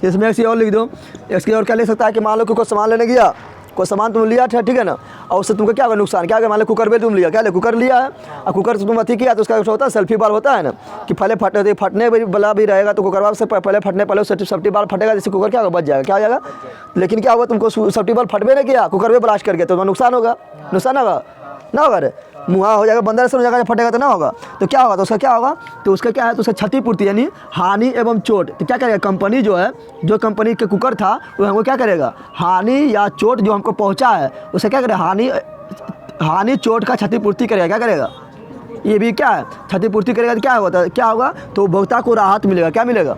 Speaker 1: इसमें एक और लिख दो। इसकी और क्या लिख सकता है कि मान लो कि कोई सामान लेने गया, कोई सामान तुम लिया था, ठीक है ना, और उससे तुमको क्या होगा नुकसान, क्या होगा, मान लो कुकर में तुम लिया, क्या ले कुकर लिया है, और कुकर से तुम अति किया तो उसका होता है सेल्फी बाल होता है ना, कि पहले फटने वाला भी रहेगा, तो कुकर से पहले फटने पहले सेफ्टी बाल फटेगा, जैसे कुकर क्या होगा, बच जाएगा। क्या हो जाएगा, लेकिन क्या होगा, तुमको सेफ्टी बाल फटबे नहीं किया, कुकर में ब्लास्ट कर गया तो नुकसान होगा, ना होगा रे, मुँह हो जाएगा, बंदर से हो जाएगा, फटेगा तो ना होगा, तो क्या होगा, तो उसका क्या होगा, तो उसका क्या है, तो उसका क्षतिपूर्ति यानी हानि एवं चोट। तो क्या करेगा कंपनी, जो कंपनी के कुकर था वो हमको क्या करेगा, हानि या चोट जो हमको पहुंचा है उसे क्या करेगा, हानि चोट का क्षतिपूर्ति करेगा। क्या करेगा, ये भी क्या है, क्षतिपूर्ति करेगा। तो क्या होगा, तो उपभोक्ता को राहत मिलेगा। क्या मिलेगा,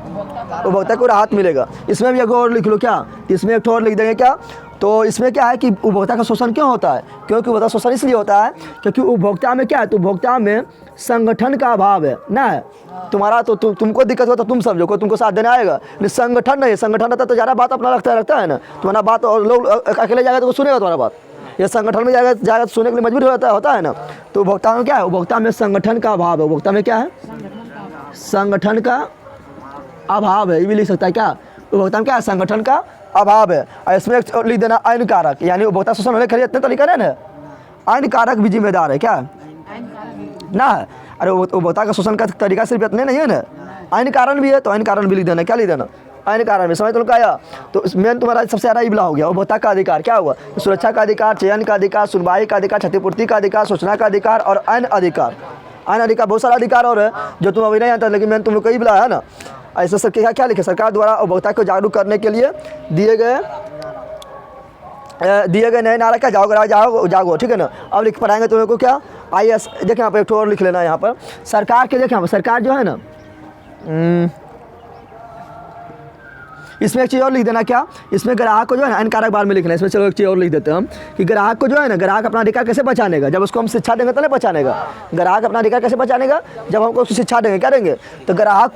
Speaker 1: उपभोक्ता को राहत मिलेगा। इसमें भी एक और लिख लो, क्या, इसमें एक और लिख देंगे क्या, तो इसमें क्या है कि उपभोक्ता का शोषण क्यों होता है? क्योंकि उपभोक्ता शोषण इसलिए होता है क्योंकि उपभोक्ता में क्या है, तो उपभोक्ता में संगठन का अभाव है ना। है तुम्हारा तो तुमको दिक्कत हो तो तुम समझो, कोई तुमको साथ देने आएगा, लेकिन संगठन नहीं, संगठन रहता तो ज़्यादा बात अपना रखता है ना। तुम्हारा बात और लोग अकेले जाएगा तो सुनेगा तुम्हारा बात, ये संगठन में जाएगा तो सुनने के लिए मजबूर होता है ना। तो उपभोक्ता में क्या है, उपभोक्ता में संगठन का अभाव है। उपभोक्ता में क्या है, संगठन का अभाव है, ये भी लिख सकता है क्या, उपभोक्ता में क्या है, संगठन का अभाव है। और इसमें लिख देना अन कारक, यानी उपभोक्ता शोषण होने के लिए इतने तरीका नहीं है, अन कारक भी जिम्मेदार है क्या ना है। अरे उपभोक्ता का शोषण का तरीका सिर्फ इतने नहीं है ना, अन कारण भी है, तो अन कारण भी लिख देना। क्या लिख देना, अन कारण भी। समझ तो आया। तो मेन तुम्हारा सबसे ज़्यादा इबला हो गया उपभोक्ता का अधिकार। क्या हुआ, सुरक्षा का अधिकार, चयन का अधिकार, सुनवाई का अधिकार, क्षतिपूर्ति का अधिकार, सूचना का अधिकार और अन्य अधिकार। अन्य अधिकार बहुत सारा अधिकार और है जो तुम अभी नहीं आता, लेकिन मैंने तुम लोग को इबला है ना। ऐसा सब क्या लिखे, सरकार द्वारा उपभोक्ता को जागरूक करने के लिए दिए गए नए नारा क्या, जाओ जाओ जागो, ठीक है ना। अब लिख पढ़ाएंगे तुम लोग को क्या, IS। देखिए यहाँ पर एक और लिख लेना यहाँ पर सरकार के। देखिए यहाँ पर सरकार जो है ना, इसमें एक चीज़ और लिख देना क्या, इसमें ग्राहक को जो है ना अन कारक बार में लिखना है। इसमें चलो एक चीज़ और लिख देते हैं हम कि ग्राहक को जो है ना, ग्राहक अपना अधिकार कैसे बचानेगा, जब उसको हम शिक्षा देंगे तो नहीं बचानेगा। ग्राहक अपना अधिकार कैसे बचानेगा, जब हमको उसको शिक्षा देंगे। क्या देंगे, तो ग्राहक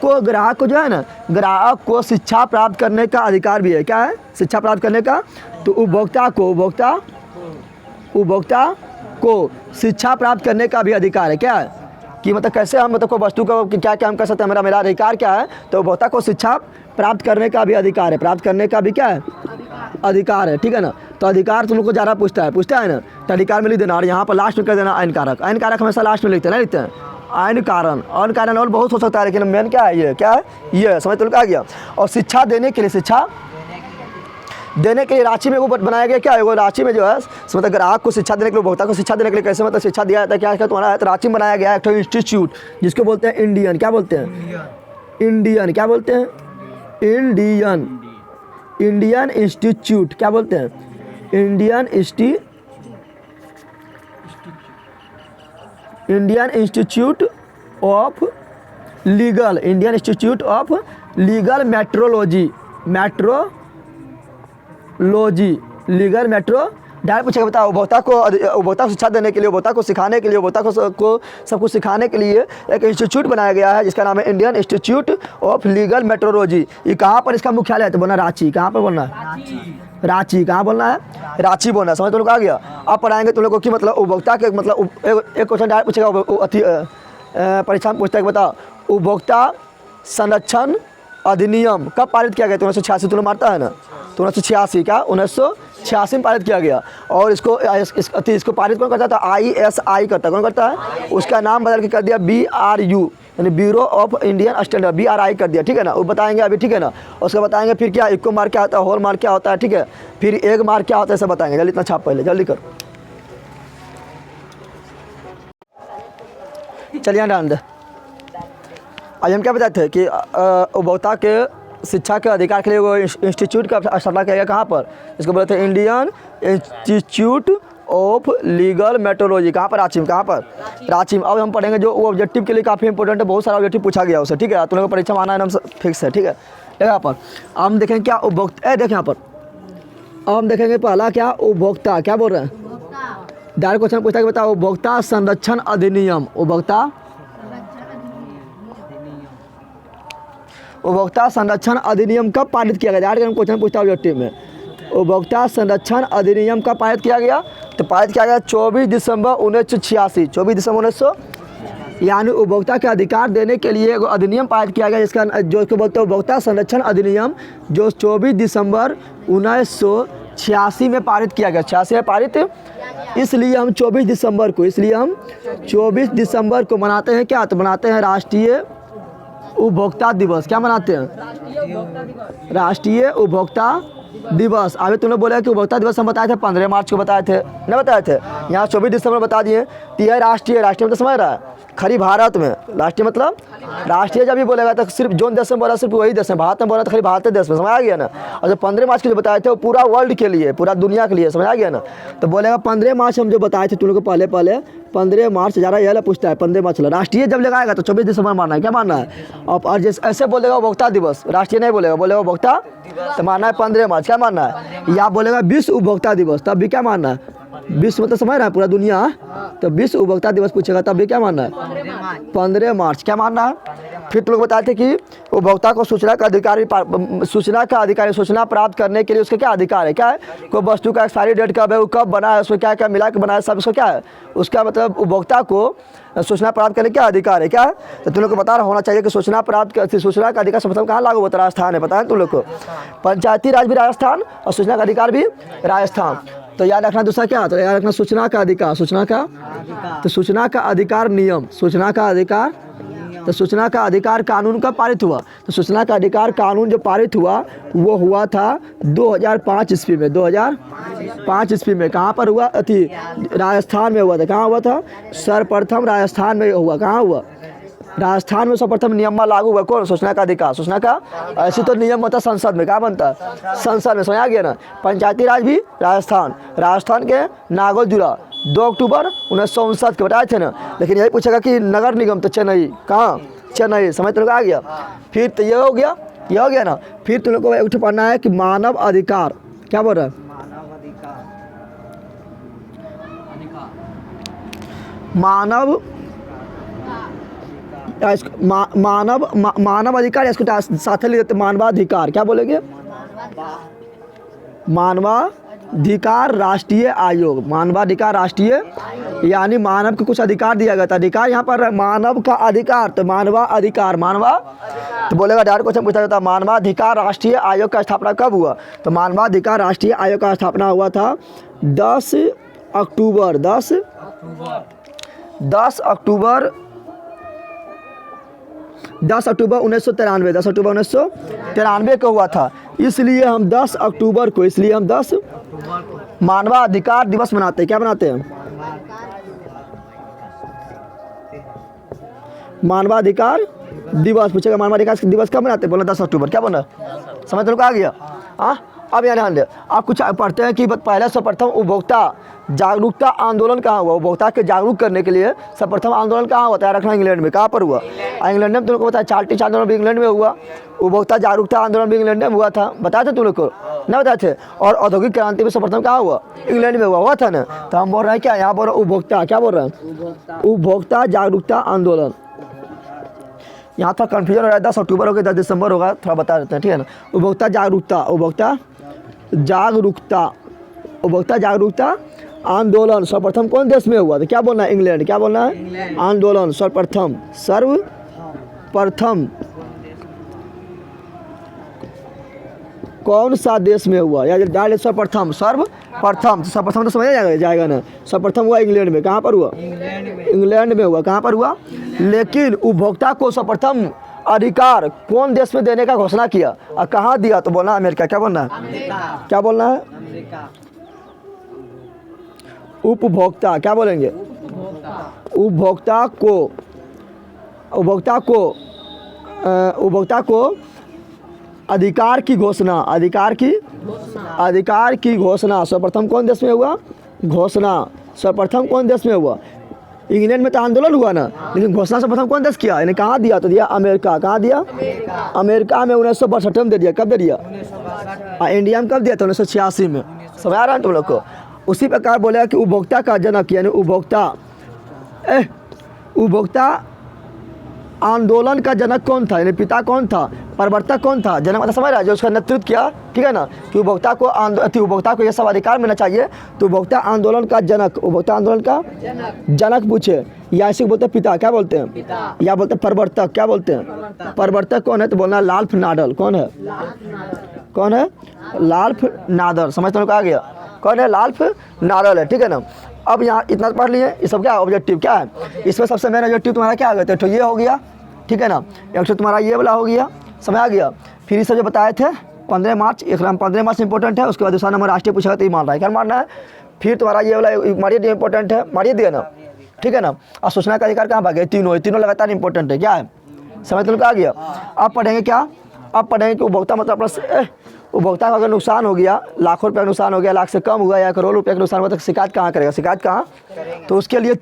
Speaker 1: को जो है ना, ग्राहक को शिक्षा प्राप्त करने का अधिकार भी है। क्या है, शिक्षा प्राप्त करने का। तो उपभोक्ता को शिक्षा प्राप्त करने का भी अधिकार है। क्या है कि मतलब कैसे हम मतलब कोई वस्तु को क्या क्या हम कर सकते हैं, मेरा अधिकार क्या है, तो उपभोक्ता को शिक्षा प्राप्त करने का भी अधिकार है। प्राप्त करने का भी क्या है, अधिकार है, ठीक है ना। तो अधिकार तुम लोग को ज़्यादा पूछता है ना, तो अधिकार में लिख देना। और यहाँ पर लास्ट में कर देना अन कारक। अन कारक हमेशा लास्ट में लिखते हैं, लिखते हैं अन कारण और बहुत हो सकता है, लेकिन मेन क्या है, ये क्या है, ये समझ तो आ गया। और शिक्षा देने के लिए रांची में वो बनाया गया। क्या है वो, रांची में जो है मतलब ग्राहक को शिक्षा देने के लिए, उपभोक्ता को शिक्षा देने के लिए कैसे मतलब शिक्षा दिया जाता है, क्या तुम्हारा है, तो रांची में बनाया गया एक इंस्टीट्यूट जिसको बोलते हैं इंडियन। क्या बोलते हैं, इंडियन। क्या बोलते हैं, इंडियन इंस्टीट्यूट। क्या बोलते हैं, Indian institute of legal metrology legal metro. Direct पूछेगा, बताओ उपभोक्ता को शिक्षा देने के लिए, उपभोक्ता को सिखाने के लिए, उपभोक्ता को सब कुछ सिखाने के लिए एक इंस्टीट्यूट बनाया गया है जिसका नाम है Indian institute of legal metrology. ये कहाँ पर इसका मुख्यालय है, तो बोलना रांची। कहाँ पर बोलना है, रांची। कहाँ बोलना है, रांची बोलना है। समझ तुम लोग आ गया। अब पढ़ाएंगे तुम लोग को कि मतलब उपभोक्ता के मतलब एक क्वेश्चन डायरेक्ट पूछेगा परीक्षा में पूछता है, बताओ उपभोक्ता संरक्षण अधिनियम कब पारित किया गया, तो 1986 तुम मारता है ना, तो 1986 का 1986 में पारित किया गया। और इसको पारित कौन करता था, ISI करता। कौन करता है, उसका नाम बदल के कर दिया BRU, यानी bureau of Indian standard, BRI कर दिया, ठीक है ना। वो बताएंगे अभी, ठीक है ना। उसका बताएंगे फिर क्या इको मार्क क्या होता है, होल मार्क क्या होता है, ठीक है, फिर एक मार्क क्या होता है, सब बताएंगे। जल्दी इतना छाप पहले, जल्दी कर। चलिए डाल दे। आज हम क्या बताए थे कि उपभोक्ता के शिक्षा के अधिकार के लिए वो इंस्टीट्यूट का स्थापना किया गया। कहाँ पर, इसको बोलते हैं Indian institute of legal metrology. कहाँ पर, रांची में। कहाँ पर, रांची में। अब हम पढ़ेंगे जो वो ऑब्जेक्टिव के लिए काफ़ी इंपॉर्टेंट है, बहुत सारा ऑब्जेक्टिव पूछा गया उससे, ठीक है। तुम लोगों को परीक्षा में आना है फिक्स है, ठीक है। यहाँ पर हम देखेंगे क्या उपभोक्ता, देखें यहाँ पर हम देखेंगे पहला क्या, उपभोक्ता। क्या बोल रहे हैं, डायरेक्ट क्वेश्चन पूछता है कि बताओ उपभोक्ता संरक्षण अधिनियम। उपभोक्ता संरक्षण अधिनियम कब पारित किया गया, डायरेक्ट क्वेश्चन पूछता है ऑब्जेक्टिव में। उपभोक्ता संरक्षण अधिनियम कब पारित किया गया, तो पारित किया गया 24 दिसंबर 1986। 24 दिसंबर 1900, यानी उपभोक्ता के अधिकार देने के लिए एक अधिनियम पारित किया गया जिसका जो इसको बोलते हैं उपभोक्ता संरक्षण अधिनियम, जो 24 दिसंबर 1986 में पारित किया गया। 86 में पारित, इसलिए हम 24 दिसंबर को मनाते हैं क्या, तो मनाते हैं राष्ट्रीय उपभोक्ता दिवस। क्या मनाते हैं, राष्ट्रीय उपभोक्ता दिवस। अभी तुमने बोला कि उपभोक्ता दिवस हम बताए थे 15 मार्च को बताए थे, नहीं बताए थे, यहाँ 24 दिसंबर बता दिए। तो यह राष्ट्रीय में तो समझ रहा है, खाली भारत में, राष्ट्रीय मतलब राष्ट्रीय जब भी बोलेगा तो सिर्फ जोन देश में बोला, सिर्फ वही देश में, भारत में बोला तो खाली भारत देश में, समझ आ गया ना। और जो 15 मार्च के जो बताए थे वो पूरा वर्ल्ड के लिए, पूरा दुनिया के लिए, समझ आ गया ना। तो बोलेगा 15 मार्च हम जो बताए थे तुम लोग को पहले 15 मार्च ज़्यादा यह पूछता है 15 मार्च राष्ट्रीय जब लगाएगा तो 24 दिसंबर मानना है, क्या मानना है। और जैसे ऐसे बोलेगा उपभोक्ता दिवस, राष्ट्रीय नहीं बोलेगा, बोलेगा उपभोक्ता तो मानना है 15 मार्च, क्या मानना है। या बोलेगा विश्व उपभोक्ता दिवस, तब भी क्या मानना है, विश्व मतलब समझ रहा है पूरा दुनिया, तो विश्व उपभोक्ता दिवस पूछेगा तब भी क्या मानना है 15 मार्च, क्या मानना है। फिर तुम लोग बताए थे कि उपभोक्ता को सूचना का अधिकार, सूचना प्राप्त करने के लिए उसका क्या अधिकार है, क्या है, कोई वस्तु का एक्सपायरी डेट कब है, वो कब बना है, उसमें क्या क्या मिला के बना है, सब उसको क्या है, उसका मतलब उपभोक्ता को सूचना प्राप्त करने का अधिकार है, क्या है। तो तुम लोग को पता होना चाहिए कि सूचना का अधिकार सर्वप्रथम कहाँ लागू होता है, राजस्थान है, पता है तुम लोग को। पंचायती राज भी राजस्थान और सूचना का अधिकार भी राजस्थान। तो याद रखना दूसरा क्या, तो याद रखना सूचना का अधिकार, तो सूचना का अधिकार नियम, सूचना का अधिकार, तो सूचना का अधिकार कानून कब पारित हुआ, तो सूचना का अधिकार कानून जो पारित हुआ वो हुआ था 2005 ईस्वी में, 2005 ईस्वी में। कहाँ पर हुआ, अति राजस्थान में हुआ था। कहाँ हुआ था, सर्वप्रथम राजस्थान में हुआ। कहाँ हुआ, राजस्थान में सर्वप्रथम नियम लागू हुआ, कौन, सूचना का अधिकार, सूचना का। ऐसे तो नियम होता संसद में, क्या बनता है, संसद में, समझ आ गया ना। पंचायती राज भी राजस्थान के नागौरजुड़ा 2 अक्टूबर 1959 के बताए थे ना। लेकिन यही पूछेगा कि नगर निगम, तो चेन्नई, कहाँ, चेन्नई, समझ तुम लोग आ गया। फिर तो ये हो गया ना। फिर तुम लोग को एक पढ़ना है कि मानव अधिकार, क्या बोल रहा है, मानव अधिकार, इसको साथ ले लेते मानवाधिकार, क्या बोलेंगे, मानवाधिकार राष्ट्रीय आयोग, मानवाधिकार राष्ट्रीय, यानी मानव को कुछ अधिकार दिया गया था। अधिकार यहाँ पर मानव का अधिकार, तो मानवाधिकार, तो बोलेगा डायरेक्ट क्वेश्चन पूछा जाता है मानवाधिकार राष्ट्रीय आयोग का स्थापना कब हुआ, तो मानवाधिकार राष्ट्रीय आयोग का स्थापना हुआ था 10 अक्टूबर 1993, 10 अक्टूबर 1993 को हुआ था। इसलिए हम 10 अक्टूबर को, मानवाधिकार दिवस मनाते हैं। क्या मनाते हैं, मानवाधिकार दिवस। पूछेगा मानवाधिकार दिवस कब मनाते हैं, बोला 10 अक्टूबर, क्या बोला, समझ तो आ गया। हाँ, अब यहाँ ध्यान दे, आप कुछ पढ़ते हैं कि पहले सर्वप्रथम उपभोक्ता जागरूकता आंदोलन कहाँ हुआ, उपभोक्ता के जागरूक करने के लिए सर्वप्रथम आंदोलन कहाँ होता है, रखना इंग्लैंड में। कहाँ पर हुआ, इंग्लैंड में। तुम लोग को बताया चार्टिस्ट आंदोलन भी इंग्लैंड में हुआ, उपभोक्ता जागरूकता आंदोलन भी इंग्लैंड में हुआ था, बताए थे तुम लोग को, नहीं बताए थे। और औद्योगिक क्रांति में सर्वप्रथम कहाँ हुआ, इंग्लैंड में हुआ था ना। तो हम बोल रहे हैं क्या, यहाँ बोल रहे हैं उपभोक्ता, क्या बोल रहे हैं, उपभोक्ता जागरूकता आंदोलन। यहाँ पर कन्फ्यूजन हो रहा है, 10 अक्टूबर होगा 10 दिसंबर होगा, थोड़ा बता देते हैं, ठीक है ना। उपभोक्ता जागरूकता आंदोलन सर्वप्रथम कौन देश में हुआ, तो क्या बोलना है, इंग्लैंड, क्या बोलना है, आंदोलन सर्वप्रथम कौन सा देश में हुआ, या डायरेक्ट सर्वप्रथम तो समझ जाएगा ना। सर्वप्रथम हुआ इंग्लैंड में। कहाँ पर हुआ, इंग्लैंड में हुआ। कहाँ पर हुआ, लेकिन उपभोक्ता को सर्वप्रथम अधिकार कौन देश में देने का घोषणा किया और कहाँ दिया, तो बोलना अमेरिका। क्या बोलना है, क्या बोलना है, उपभोक्ता, क्या बोलेंगे, उपभोक्ता को अधिकार की घोषणा सर्वप्रथम कौन देश में हुआ, सर्वप्रथम कौन देश में हुआ, इंग्लैंड में तो आंदोलन हुआ ना, लेकिन घोषणा सर्वप्रथम कौन देश किया, यानी कहाँ दिया, तो दिया अमेरिका। कहाँ दिया, अमेरिका में 1962 में दे दिया। कब दे दिया, इंडिया में कब दिया था, 1986 में। समझ आ रहा है तुम लोग को। उसी प्रकार बोलेगा कि उपभोक्ता का जनक, यानी उपभोक्ता आंदोलन का जनक कौन था, यानी पिता कौन था, प्रवर्तक कौन था, जनक मतलब समझ रहा है, जो उसका नेतृत्व किया, ठीक है ना। कि उपभोक्ता को यह सब अधिकार मिलना चाहिए, तो उपभोक्ता आंदोलन का जनक पूछे, या इसे बोलते हैं पिता, क्या बोलते हैं, या बोलते हैं प्रवर्तक, क्या बोलते हैं, प्रवर्तक कौन है, तो बोलना लाल्फ नाडर। कौन है, लाल्फ नाडर। समझ तो आ गया, कौन है, लाल्फ नाडर है, ठीक है ना। अब यहाँ इतना पढ़ लिए, ये सब क्या ऑब्जेक्टिव क्या है, इसमें सबसे मेन ऑब्जेक्टिव तुम्हारा क्या आ गया, तो ये हो गया, ठीक है ना। एक तो तुम्हारा ये वाला हो गया, समझ आ गया। फिर ये सब जो बताए थे 15 मार्च, एक 15 मार्च इंपॉर्टेंट है। उसके बाद दूसरा नंबर राष्ट्रीय पूछा तो ये मान रहा है, क्या मानना है। फिर तुम्हारा ये वाला मारिए इंपॉर्टेंट है, मारिए दिया ना, ठीक है ना। और सूचना का अधिकार कहाँ भागे, तीनों, तीनों लगातार इंपॉर्टेंट है, क्या है, समझ तुमको आ गया। अब पढ़ेंगे क्या, अब पढ़ेंगे कि उपभोक्ता मतलब अपना उपभोक्ता का अगर नुकसान हो गया, लाखों रुपये का नुकसान हो गया, लाख से कम हुआ या करोड़ रुपये का नुकसान हुआ तो शिकायत कहाँ करेगा, शिकायत कहाँ, तो उसके लिए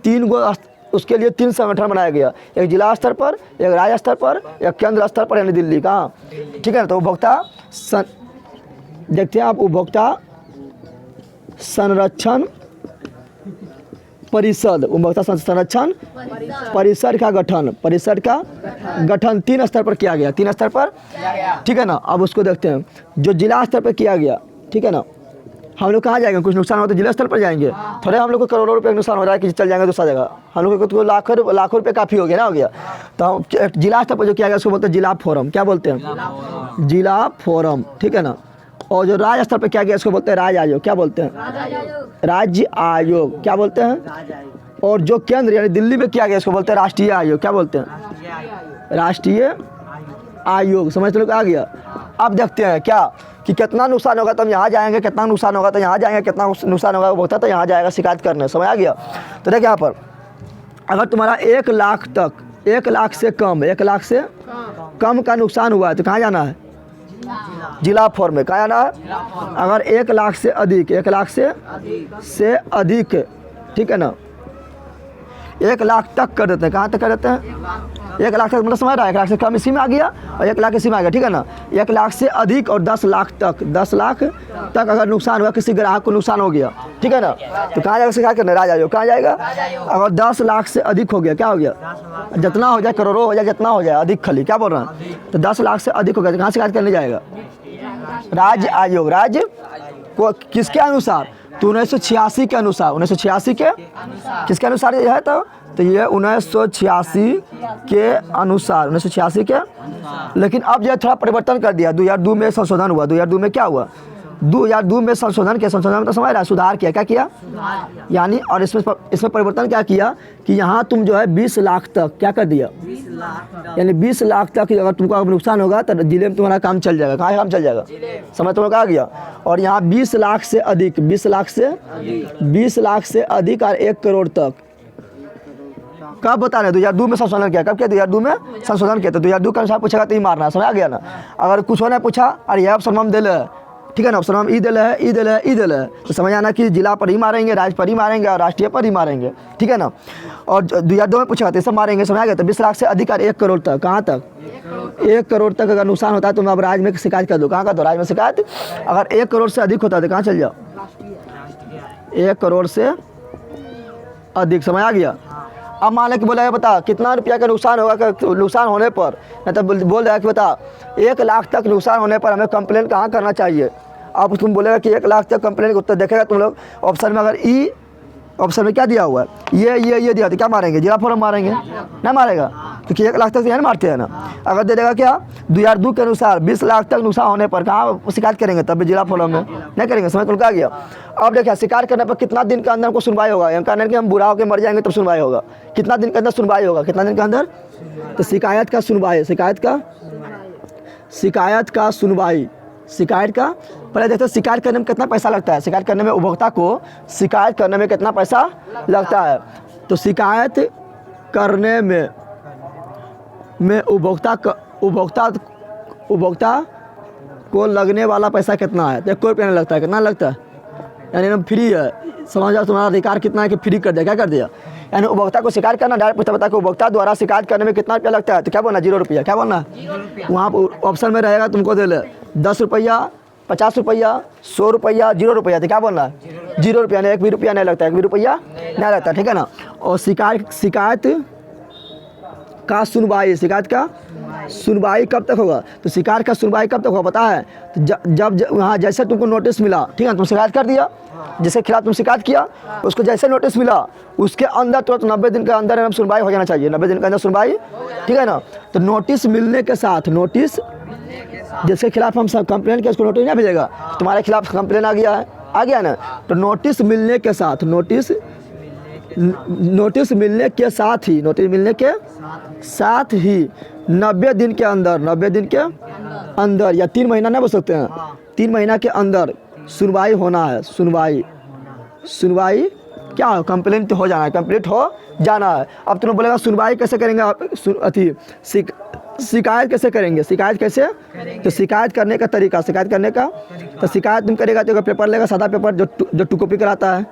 Speaker 1: तीन संगठन बनाया गया, एक जिला स्तर पर, एक राज्य स्तर पर, एक केंद्र स्तर पर, यानी दिल्ली का, ठीक है ना। तो उपभोक्ता देखते हैं आप, उपभोक्ता संरक्षण परिषद, उपभोक्ता संरक्षण परिषद का गठन तीन स्तर पर किया गया, तीन स्तर पर, ठीक है ना। अब उसको देखते हैं, जो जिला स्तर पर किया गया, ठीक है ना। हम लोग कहाँ जाएंगे, कुछ नुकसान हो तो जिला स्तर पर जाएंगे, थोड़े हम लोग को करोड़ों रुपये का नुकसान हो रहा है कि चल जाएंगे दूसरा जगह, हम लोग को तो लाखों रुपये काफ़ी हो गया ना, हो गया। तो जिला स्तर पर जो किया गया उसको बोलते हैं जिला फोरम, क्या बोलते हैं, जिला फोरम, ठीक है ना। और जो राज्य स्तर पर किया गया उसको बोलते हैं राज्य आयोग, क्या बोलते हैं, राज्य आयोग, क्या बोलते हैं। और जो केंद्र यानी दिल्ली में किया गया उसको बोलते हैं राष्ट्रीय आयोग, क्या बोलते हैं, राष्ट्रीय आयोग, समझ लोग आ गया। अब देखते हैं क्या कि कितना नुकसान होगा तो हम यहाँ जाएंगे, कितना नुकसान होगा तो यहाँ जाएंगे, कितना नुकसान होगा वो तो यहाँ जाएगा शिकायत करने, समझ आ गया। तो देखिए यहाँ पर अगर तुम्हारा 1 लाख तक, 1 लाख से कम, 1 लाख से कम का नुकसान हुआ है तो कहाँ जाना है, जिला फोरम में, कहाँ जाना है। अगर 1 लाख से अधिक, 1 लाख से अधिक, ठीक है ना, 1 लाख तक कर देते हैं, कहाँ तक कर देते हैं, 1 लाख तक मतलब समझ रहा है, 1 लाख से कम इसी में आ गया और 1 लाख इसी में आ गया, ठीक है ना। 1 लाख से अधिक और 10 लाख तक, 10 लाख तक अगर नुकसान हुआ, किसी ग्राहक को नुकसान हो गया, ठीक है ना, तो कहाँ जाएगा शिकायत करने, राज्य आयोग, कहाँ जाएगा। अगर 10 लाख से अधिक हो गया, क्या हो गया, जितना हो जाए, करोड़ों हो जाए, जितना हो जाए, अधिक खाली, क्या बोल रहा है, तो 10 लाख से अधिक हो गया तो कहाँ शिकायत करने जाएगा, राज्य आयोग। राज्य को किसके अनुसार, तो 1986 के अनुसार, 1986 के किसके अनुसार ये है, तो ये 1986 के अनुसार, 1986 के। लेकिन अब जो थोड़ा परिवर्तन कर दिया, 2002 में संशोधन हुआ, 2002 में क्या हुआ, 2002 में संशोधन किया, संशोधन में तो समझ रहा है, सुधार किया, क्या किया, यानी और इसमें परिवर्तन क्या किया कि यहाँ तुम जो है 20 लाख तक क्या कर दिया, यानी 20 लाख तक अगर तुमको नुकसान होगा तो जिले में तुम्हारा काम चल जाएगा, कहाँ काम चल जाएगा, समझ तुम लोग आ गया। और यहाँ 20 लाख से अधिक, 20 लाख से अधिक और 1 करोड़ तक कब बता रहे, 2002 में संशोधन किया, कब किया, 2002 में संशोधन किया। तो 2002 के अनुसार पूछेगा तो ही मारना, समझ आ गया ना। अगर कुछ होने पूछा अरे ये ऑप्शन हम दिले, ठीक है ना, ऑप्शन हम ई दिले है, ई दिले है, ई दिले है, तो समझ आना कि जिला पर ही मारेंगे, राज्य पर ही मारेंगे और राष्ट्रीय पर ही मारेंगे, ठीक है ना। और 2002 में पूछा तो सब मारेंगे, समझ आ गया। तो 20 लाख से अधिक और 1 करोड़ तक, कहाँ तक, 1 करोड़ तक अगर नुकसान होता है तो मैं अब राज्य में शिकायत कर दूँ, कहाँ का, तो राज्य में शिकायत। अगर 1 करोड़ से अधिक होता है तो कहाँ चल जाओ, 1 करोड़ से अधिक, समझ आ गया। अब मान लें कि बोला बता कितना रुपया का नुकसान होगा, नुकसान होने पर, नहीं तो बोल रहा है कि बता 1 लाख तक नुकसान होने पर हमें कंप्लेन कहाँ करना चाहिए। अब तुम बोलेगा कि 1 लाख तक कंप्लेन का उत्तर देखेगा तुम लोग ऑप्शन में, अगर ई ऑप्शन में क्या दिया हुआ है, ये दिया तो क्या मारेंगे, जिला फोरम मारेंगे, नहीं मारेगा, क्योंकि 1 लाख तक तो यहाँ मारते हैं ना। अगर दे देगा क्या 2002 के अनुसार 20 लाख तक नुकसान होने पर कहाँ शिकायत करेंगे, तब भी जिला फोरम में नहीं करेंगे, समझ तुमको आ गया। अब देखिए शिकायत करने पर कितना दिन के अंदर हमको सुनवाई होगा, हम कहने कि हम बुरा होकर मर जाएंगे तब सुनवाई होगा, कितना दिन के अंदर सुनवाई होगा, कितना दिन के अंदर, तो शिकायत का सुनवाई, शिकायत का पहले देखते हैं शिकायत करने में कितना पैसा लगता है, शिकायत करने में उपभोक्ता को शिकायत करने में कितना पैसा लगता है। तो शिकायत करने में उपभोक्ता को लगने वाला पैसा कितना है, तो 1 रुपया नहीं लगता है, कितना लगता है, यानी एकदम फ्री है, समझ जाओ तुम्हारा अधिकार कितना है कि फ्री कर दिया, क्या कर दिया, यानी उपभोक्ता को शिकायत करना डायरेक्ट पूछता बता कि उपभोक्ता द्वारा शिकायत करने में कितना रुपया लगता है, तो क्या बोलना 0 रुपया, क्या बोलना, वहाँ ऑप्शन में रहेगा तुमको दे ले 10 रुपया, 50 रुपया, 100 रुपया, 0 रुपया, तो क्या बोलना 0 रुपया, नहीं 1 भी रुपया नहीं लगता, 1 भी रुपया नहीं लगता, ठीक है ना। और शिकायत का सुनवाई कब तक होगा, तो शिकायत का सुनवाई कब तक होगा पता है, तो जब वहाँ जैसे तुमको नोटिस मिला, ठीक है, तुम शिकायत कर दिया, जिसके खिलाफ तुम शिकायत किया उसको जैसे नोटिस मिला उसके अंदर तुरंत 90 दिन के अंदर सुनवाई हो जाना चाहिए, 90 दिन के अंदर सुनवाई, ठीक है ना। तो नोटिस मिलने के साथ, नोटिस जिसके खिलाफ हम सब कंप्लेन किया उसको नोटिस नहीं भेजेगा, तुम्हारे खिलाफ कंप्लेन आ गया ना, तो नोटिस मिलने के साथ, नोटिस मिलने के साथ ही 90 दिन के अंदर या 3 महीना नहीं बोल सकते हैं, 3 महीना के अंदर सुनवाई होना है, सुनवाई क्या कंप्लीट हो जाना है, कंप्लीट हो जाना है। अब तुम बोलेगा सुनवाई कैसे करेंगे आप, शिकायत कैसे करेंगे, शिकायत कैसे, तो शिकायत करने का तरीका, शिकायत करने का, तो शिकायत तुम करेगा तो पेपर लेगा, सादा पेपर जो टू कॉपी कराता है,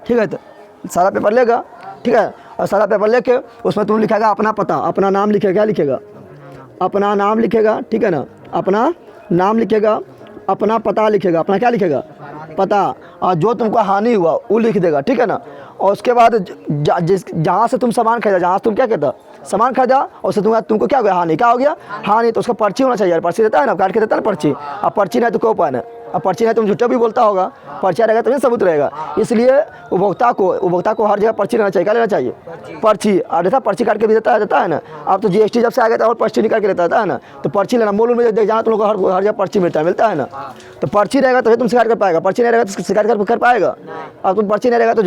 Speaker 1: ठीक है, तो सादा पेपर लेगा, ठीक है, और सादा पेपर लेके उसमें तुम लिखेगा अपना पता, अपना नाम लिखेगा, क्या लिखेगा, अपना नाम लिखेगा, ठीक है ना, अपना नाम लिखेगा, अपना पता लिखेगा, अपना क्या लिखेगा, पता, और जो तुमको हानि हुआ वो लिख देगा, ठीक है ना। और उसके बाद जहाँ से तुम सामान खरीदा, जहाँ से तुम क्या कहता सामान खरीदा, और उससे तुमको क्या हो गया, हानि, क्या हो गया, हानि, तो उसका पर्ची होना चाहिए, पर्ची देता है ना, काट के देता है ना पर्ची, अब पर्ची नहीं तो कोई उपाय नहीं, अब पर्ची नहीं तुम झूठा भी बोलता होगा, पर्चा रहेगा तभी सबूत रहेगा। इसलिए उपभोक्ता को हर जगह पर्ची लेना चाहिए, क्या लेना चाहिए, पर्ची, और देता पर्ची काट के भी देता है ना। अब तो जीएसटी जब से आ गया था और पर्ची निकाल के देता है ना, तो पर्ची लेना, मूल में जहाँ तुम लोग हर जगह पर्ची मिलता है ना, तो पर्ची रहेगा तभी तुम शिकायत कर पाएगा, पर्ची नहीं रहेगा तो शिकायत कर पाएगा। अब तुम पर्ची नहीं रहेगा तो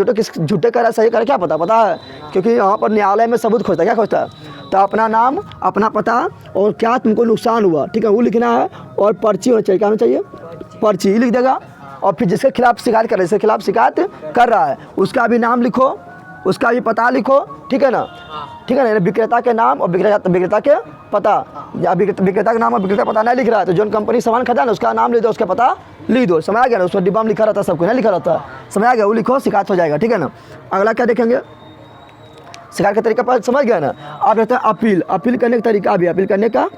Speaker 1: झूठे कह रहा सही कह रहा क्या पता है, क्योंकि यहाँ पर न्यायालय में सबूत खोजता है, क्या खोजता है, तो अपना नाम, अपना पता और क्या तुमको नुकसान हुआ, ठीक है, वो लिखना है, और पर्ची होना चाहिए, क्या होना चाहिए, पर्ची लिख देगा। और फिर जिसके खिलाफ शिकायत कर रहा है, जिसके खिलाफ शिकायत कर रहा है उसका भी नाम लिखो, उसका भी पता लिखो, ठीक है ना, ठीक है ना, विक्रेता के नाम और विक्रेता के पता, या विक्रेता का नाम और विक्रेता पता नहीं लिख रहा है तो जो कंपनी सामान खरीदा ना उसका नाम लिख दो, उसका पता लिख दो, समझ आ गया ना, उसको डिब्बा में लिखा रहता है, सब कुछ नहीं लिखा रहता है, समझ आ गया, वो लिखो, शिकायत हो जाएगा, ठीक है ना। अगला क्या देखेंगे, शिकायत का तरीका पर समझ गया ना। आप रहते हैं अपील करने का तरीका भी, अपील करने का,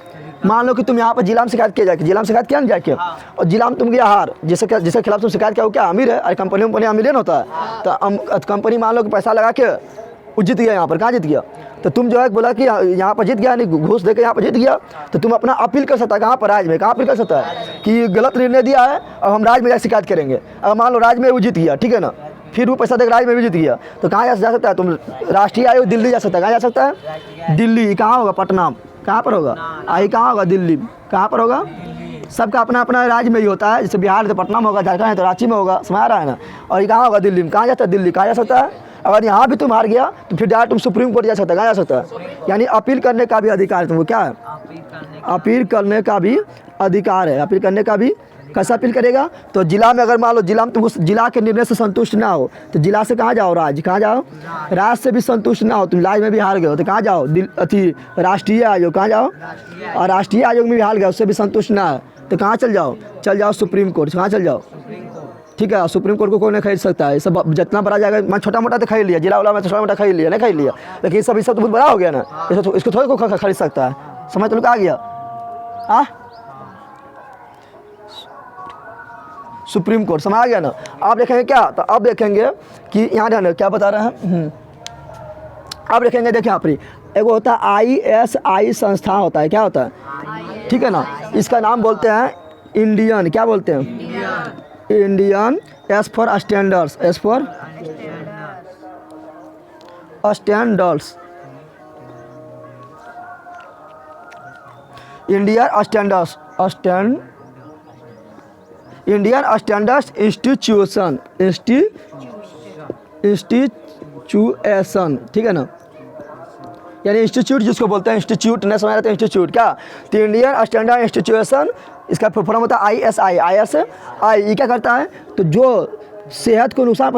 Speaker 1: मान लो कि तुम यहाँ पर जिला में शिकायत किया जाके, जिला में शिकायत किया ना जाके, और जिला में तुम गया हार, जिसके खिलाफ तुम शिकायत किया वो क्या अमीर है, अरे कंपनी अमीर नहीं होता है, तो कंपनी मान लो कि पैसा लगा के वो जीत गया, यहाँ पर कहाँ जीत गया, तो तुम जो है बोला कि यहाँ पर जीत गया, नहीं घूस देकर यहाँ पर जीत गया, तो तुम अपना अपील कर सकता है, कहाँ पर, राज्य में, कहाँ अपील कर सकता है कि गलत निर्णय दिया है, अब हम राज्य में जाकर शिकायत करेंगे। अब मान लो राज्य में वो जीत गया, ठीक है ना, फिर वो पैसा देकर राज्य में भी जीत गया, तो कहाँ जा सकता है, तुम राष्ट्रीय आयोग दिल्ली जा सकता है, कहाँ जा सकता है, दिल्ली, कहाँ होगा, पटना, कहाँ पर होगा, आई कहाँ होगा, दिल्ली, कहाँ पर होगा, सबका अपना अपना राज्य में ही होता है, जैसे बिहार तो पटना में होगा, झारखंड है तो रांची में होगा, समझ आ रहा है ना, और ये कहाँ होगा, दिल्ली में, कहाँ जाता है, दिल्ली, कहाँ जा सकता है। अगर यहाँ भी तुम हार गया तो फिर डायरेक्ट तुम सुप्रीम कोर्ट जा सकता है, कहाँ जा सकता है, यानी अपील करने का भी अधिकार है तुमको, क्या है, अपील करने का भी अधिकार है, अपील करने का भी, कैसा अपील करेगा, तो जिला में अगर मान लो जिला में तुम उस जिला के निर्णय से संतुष्ट ना हो तो जिला से कहाँ जाओ, राज्य, कहाँ जाओ, राज्य से भी संतुष्ट ना हो, तुम राज्य में भी हार गए हो तो कहाँ जाओ, राष्ट्रीय आयोग, कहाँ जाओ, और राष्ट्रीय आयोग में भी हार गया, उससे भी संतुष्ट ना है तो कहाँ चल जाओ सुप्रीम कोर्ट, कहाँ चल जाओ, ठीक है। सुप्रीम कोर्ट को कोई नहीं खरीद सकता है, सब जितना बड़ा जाएगा, मैं छोटा मोटा तो खरीद लिया, जिला वाला में तो छोटा मोटा खरीद लिया, नहीं खरीद लिया, लेकिन सब तो बहुत बड़ा हो गया ना, इसको थोड़ी को खरीद सकता है, समझ तो लोग आ गया, हाँ, सुप्रीम कोर्ट, समझ आ गया ना। आप देखेंगे क्या, तो अब देखेंगे कि यहाँ ध्यान क्या बता रहे हैं, अब देखेंगे, देखिए यहाँ पर एक होता है ISI संस्था होता है, क्या होता है, ठीक है ना, इसका नाम बोलते हैं इंडियन, क्या बोलते हैं, Indian, S for standards, S for standards, Indian standards institution, ठीक है ना, यानी इंस्टीट्यूट जिसको बोलते हैं, इंस्टीट्यूट नहीं समझ रहे थे, इंस्टीट्यूट क्या, तो इंडियन स्टैंडर्ड इंस्टीट्यूशन, इसका फॉर्म होता है ISI, ये क्या करता है, तो जो सेहत को नुकसान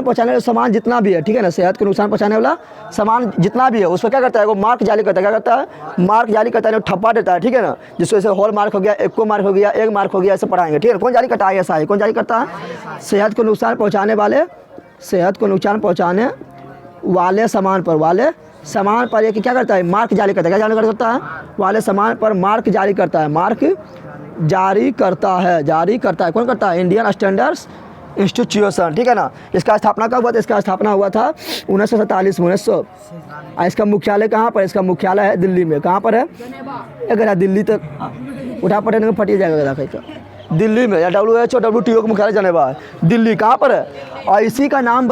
Speaker 1: पहुंचाने वाला सामान जितना भी है, ठीक है ना, सेहत को नुकसान पहुंचाने वाला सामान जितना भी है उस पर क्या करता है, वो मार्क जारी करता है, क्या करता है, मार्क जारी करता है, ठप्पा देता है, ठीक है ना, जिसको जैसे हॉल मार्क हो गया, एको मार्क हो गया, एक मार्क हो गया, ऐसे पढ़ाएंगे, ठीक है। कौन जारी करता है, ISI, कौन जारी करता है, सेहत को नुकसान पहुँचाने वाले सामान पर ये क्या करता है, मार्क जारी करता है, क्या जारी करता है, वाले सामान पर मार्क जारी करता है, जारी करता है, कौन करता है, इंडियन स्टैंडर्ड्स इंस्टीट्यूशन, ठीक है ना। इसका स्थापना कब हुआ था, इसका स्थापना हुआ था 1947 में, 1900। इसका मुख्यालय कहाँ पर, इसका मुख्यालय है दिल्ली में, कहाँ पर है, अगर दिल्ली तक उठा पटने में फटी जाएगा, दिल्ली में, या WHO WTO का मुख्यालय जनेवा है, दिल्ली, कहाँ पर है, और इसी का नाम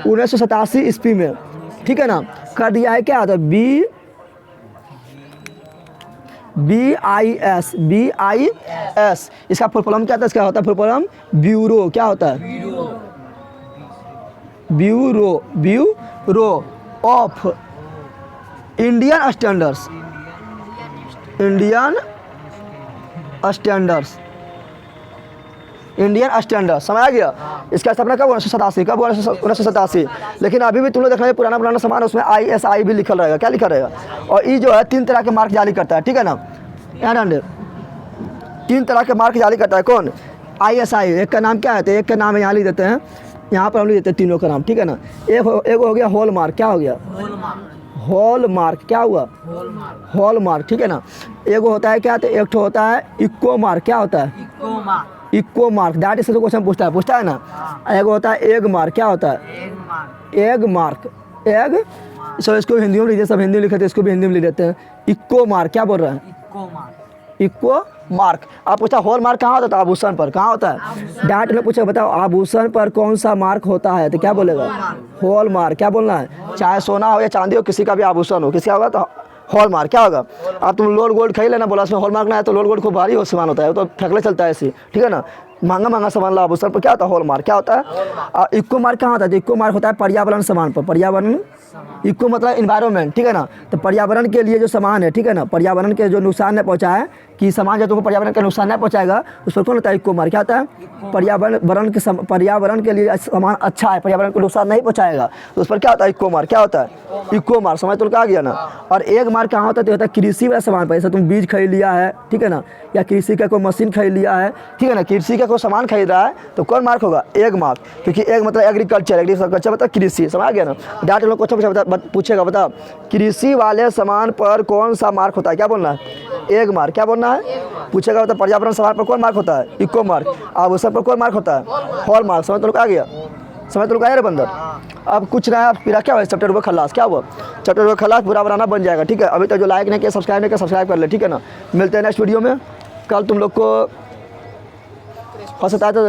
Speaker 1: 1987 ईस्वी में, ठीक है ना, कर दिया है, क्या आता है, BIS, इसका फुल फॉर्म क्या था, इसका होता है फुल फॉर्म ब्यूरो, क्या होता है, bureau of Indian standards, Indian standard, समझ आ गया। इसका स्थापना कब 1987, कब 1987। लेकिन अभी भी तुम लोग देखना पुराना सामान उसमें ISI भी लिखल रहेगा, क्या लिखा रहेगा। और ये जो है 3 तरह के मार्क जारी करता है, ठीक है ना। यार 3 तरह के मार्क जारी करता है कौन, ISI। एक का नाम क्या है, तो एक का नाम यहाँ लिख देते हैं, यहाँ पर हम लिख देते हैं तीनों का नाम, ठीक है ना। एक हो गया हॉल मार्क, क्या हो गया, हॉल मार्क, क्या हुआ, हॉल मार्क, ठीक है ना। एक होता है क्या, तो एक होता है इको मार्क, क्या होता है, इको मार्क, दैट इससे तो क्वेश्चन पूछता है ना। एक होता है एग मार्क, क्या होता है, एग मार्क, एग, सो इसको हिंदी में लिख देते, सब हिंदी में लिखे थे, इसको भी हिंदी में लिख देते हैं। इको मार्क, क्या बोल रहे हैं, इको मार्क। आप पूछा हॉल मार्क कहाँ होता है, आभूषण पर, कहाँ होता है। डांट में पूछा बताओ आभूषण पर कौन सा मार्क होता है, तो क्या बोलेगा, हॉल मार्क। क्या बोलना है, चाहे सोना हो या चांदी हो, किसी का भी आभूषण हो, किसी का होगा तो हॉल मार्क। क्या होगा, आप तुम लोड गोल्ड खरीद लेना, बोला उसमें हॉल मार्क ना है तो लोड गोल्ड खूब भारी हो सामान होता है, तो फेंकले चलता है ऐसे, ठीक है ना। महंगा सामान ला आभूषण पर क्या होता है, हॉल मार्क। क्या होता है, इको मार्क कहाँ होता है, तो इको मार्क होता है पर्यावरण सामान पर, पर्यावरण, इको मतलब इन्वायरमेंट, ठीक है ना। तो पर्यावरण के लिए जो सामान है, ठीक है ना, पर्यावरण के जो नुकसान नहीं पहुँचा है, कि सामान जो तुमको पर्यावरण का नुकसान नहीं पहुँचाएगा, उस पर कौन होता है, इको मार्क। क्या होता है, पर्यावरण के लिए सामान अच्छा है, पर्यावरण को नुकसान नहीं पहुँचाएगा, तो उस पर क्या होता है, इको मार्क। क्या होता है, इको मार्क, समझ तो आ गया ना। और एक मार्क कहाँ होता है, तो होता है कृषि वाला सामान पर, जैसे तुम बीज खरीद लिया है, ठीक है ना, या कृषि का कोई मशीन खरीद लिया है, ठीक है ना, कृषि का कोई सामान खरीद रहा है तो कौन मार्क होगा, एक मार्क। क्योंकि एक मतलब एग्रीकल्चर मतलब कृषि, समझ आ गया ना। डाटा लोग क्वेश्चन पूछेगा, बताओ कृषि वाले सामान पर कौन सा मार्क होता है, क्या बोलना है, एक मार्क। क्या बोलना है, पूछेगा बता पर्यावरण सामान पर कौन मार्क होता है, इको मार्क। आभूषण पर कौन मार्क होता है, हॉल मार्क। समझ तो लोग आ गया, समझ तो लोग आया रे बंदर। अब कुछ नया फिर क्या हुआ, चैप्टर 2 खलास। क्या हुआ, चैप्टर 2 खलास पूरा बनाना बन जाएगा, ठीक है। अभी तक जो लाइक नहीं किया, सब्सक्राइब नहीं किया, सब्सक्राइब कर ले, ठीक है ना। मिलते हैं नेक्स्ट वीडियो में। कल तुम लोग को हो सकता है तो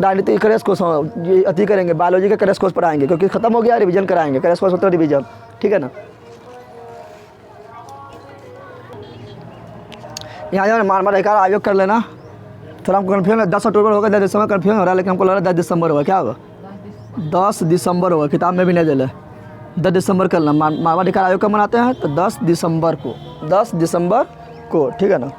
Speaker 1: राजनीति क्रैश कोर्स अति करेंगे, बायोलॉजी का क्रैश कोर्स पढ़ाएंगे, क्योंकि खत्म हो गया, रिवीजन कराएंगे, क्रैश कोर्स होता है रिवीजन, ठीक है ना। यहाँ जाओ मानव अधिकार आयोग कर लेना। थोड़ा हमको कन्फ्यूजन है, 10 अक्टूबर होगा, 10 दिसंबर कन्फ्यूजन हो रहा है, लेकिन हमको लग रहा है 10 दिसंबर होगा। क्या होगा, 10 दिसंबर होगा, किताब में भी नहीं दिला, 10 दिसंबर करना। मानव अधिकार आयोग कब मनाते हैं, तो 10 दिसंबर को, 10 दिसंबर को, ठीक है ना।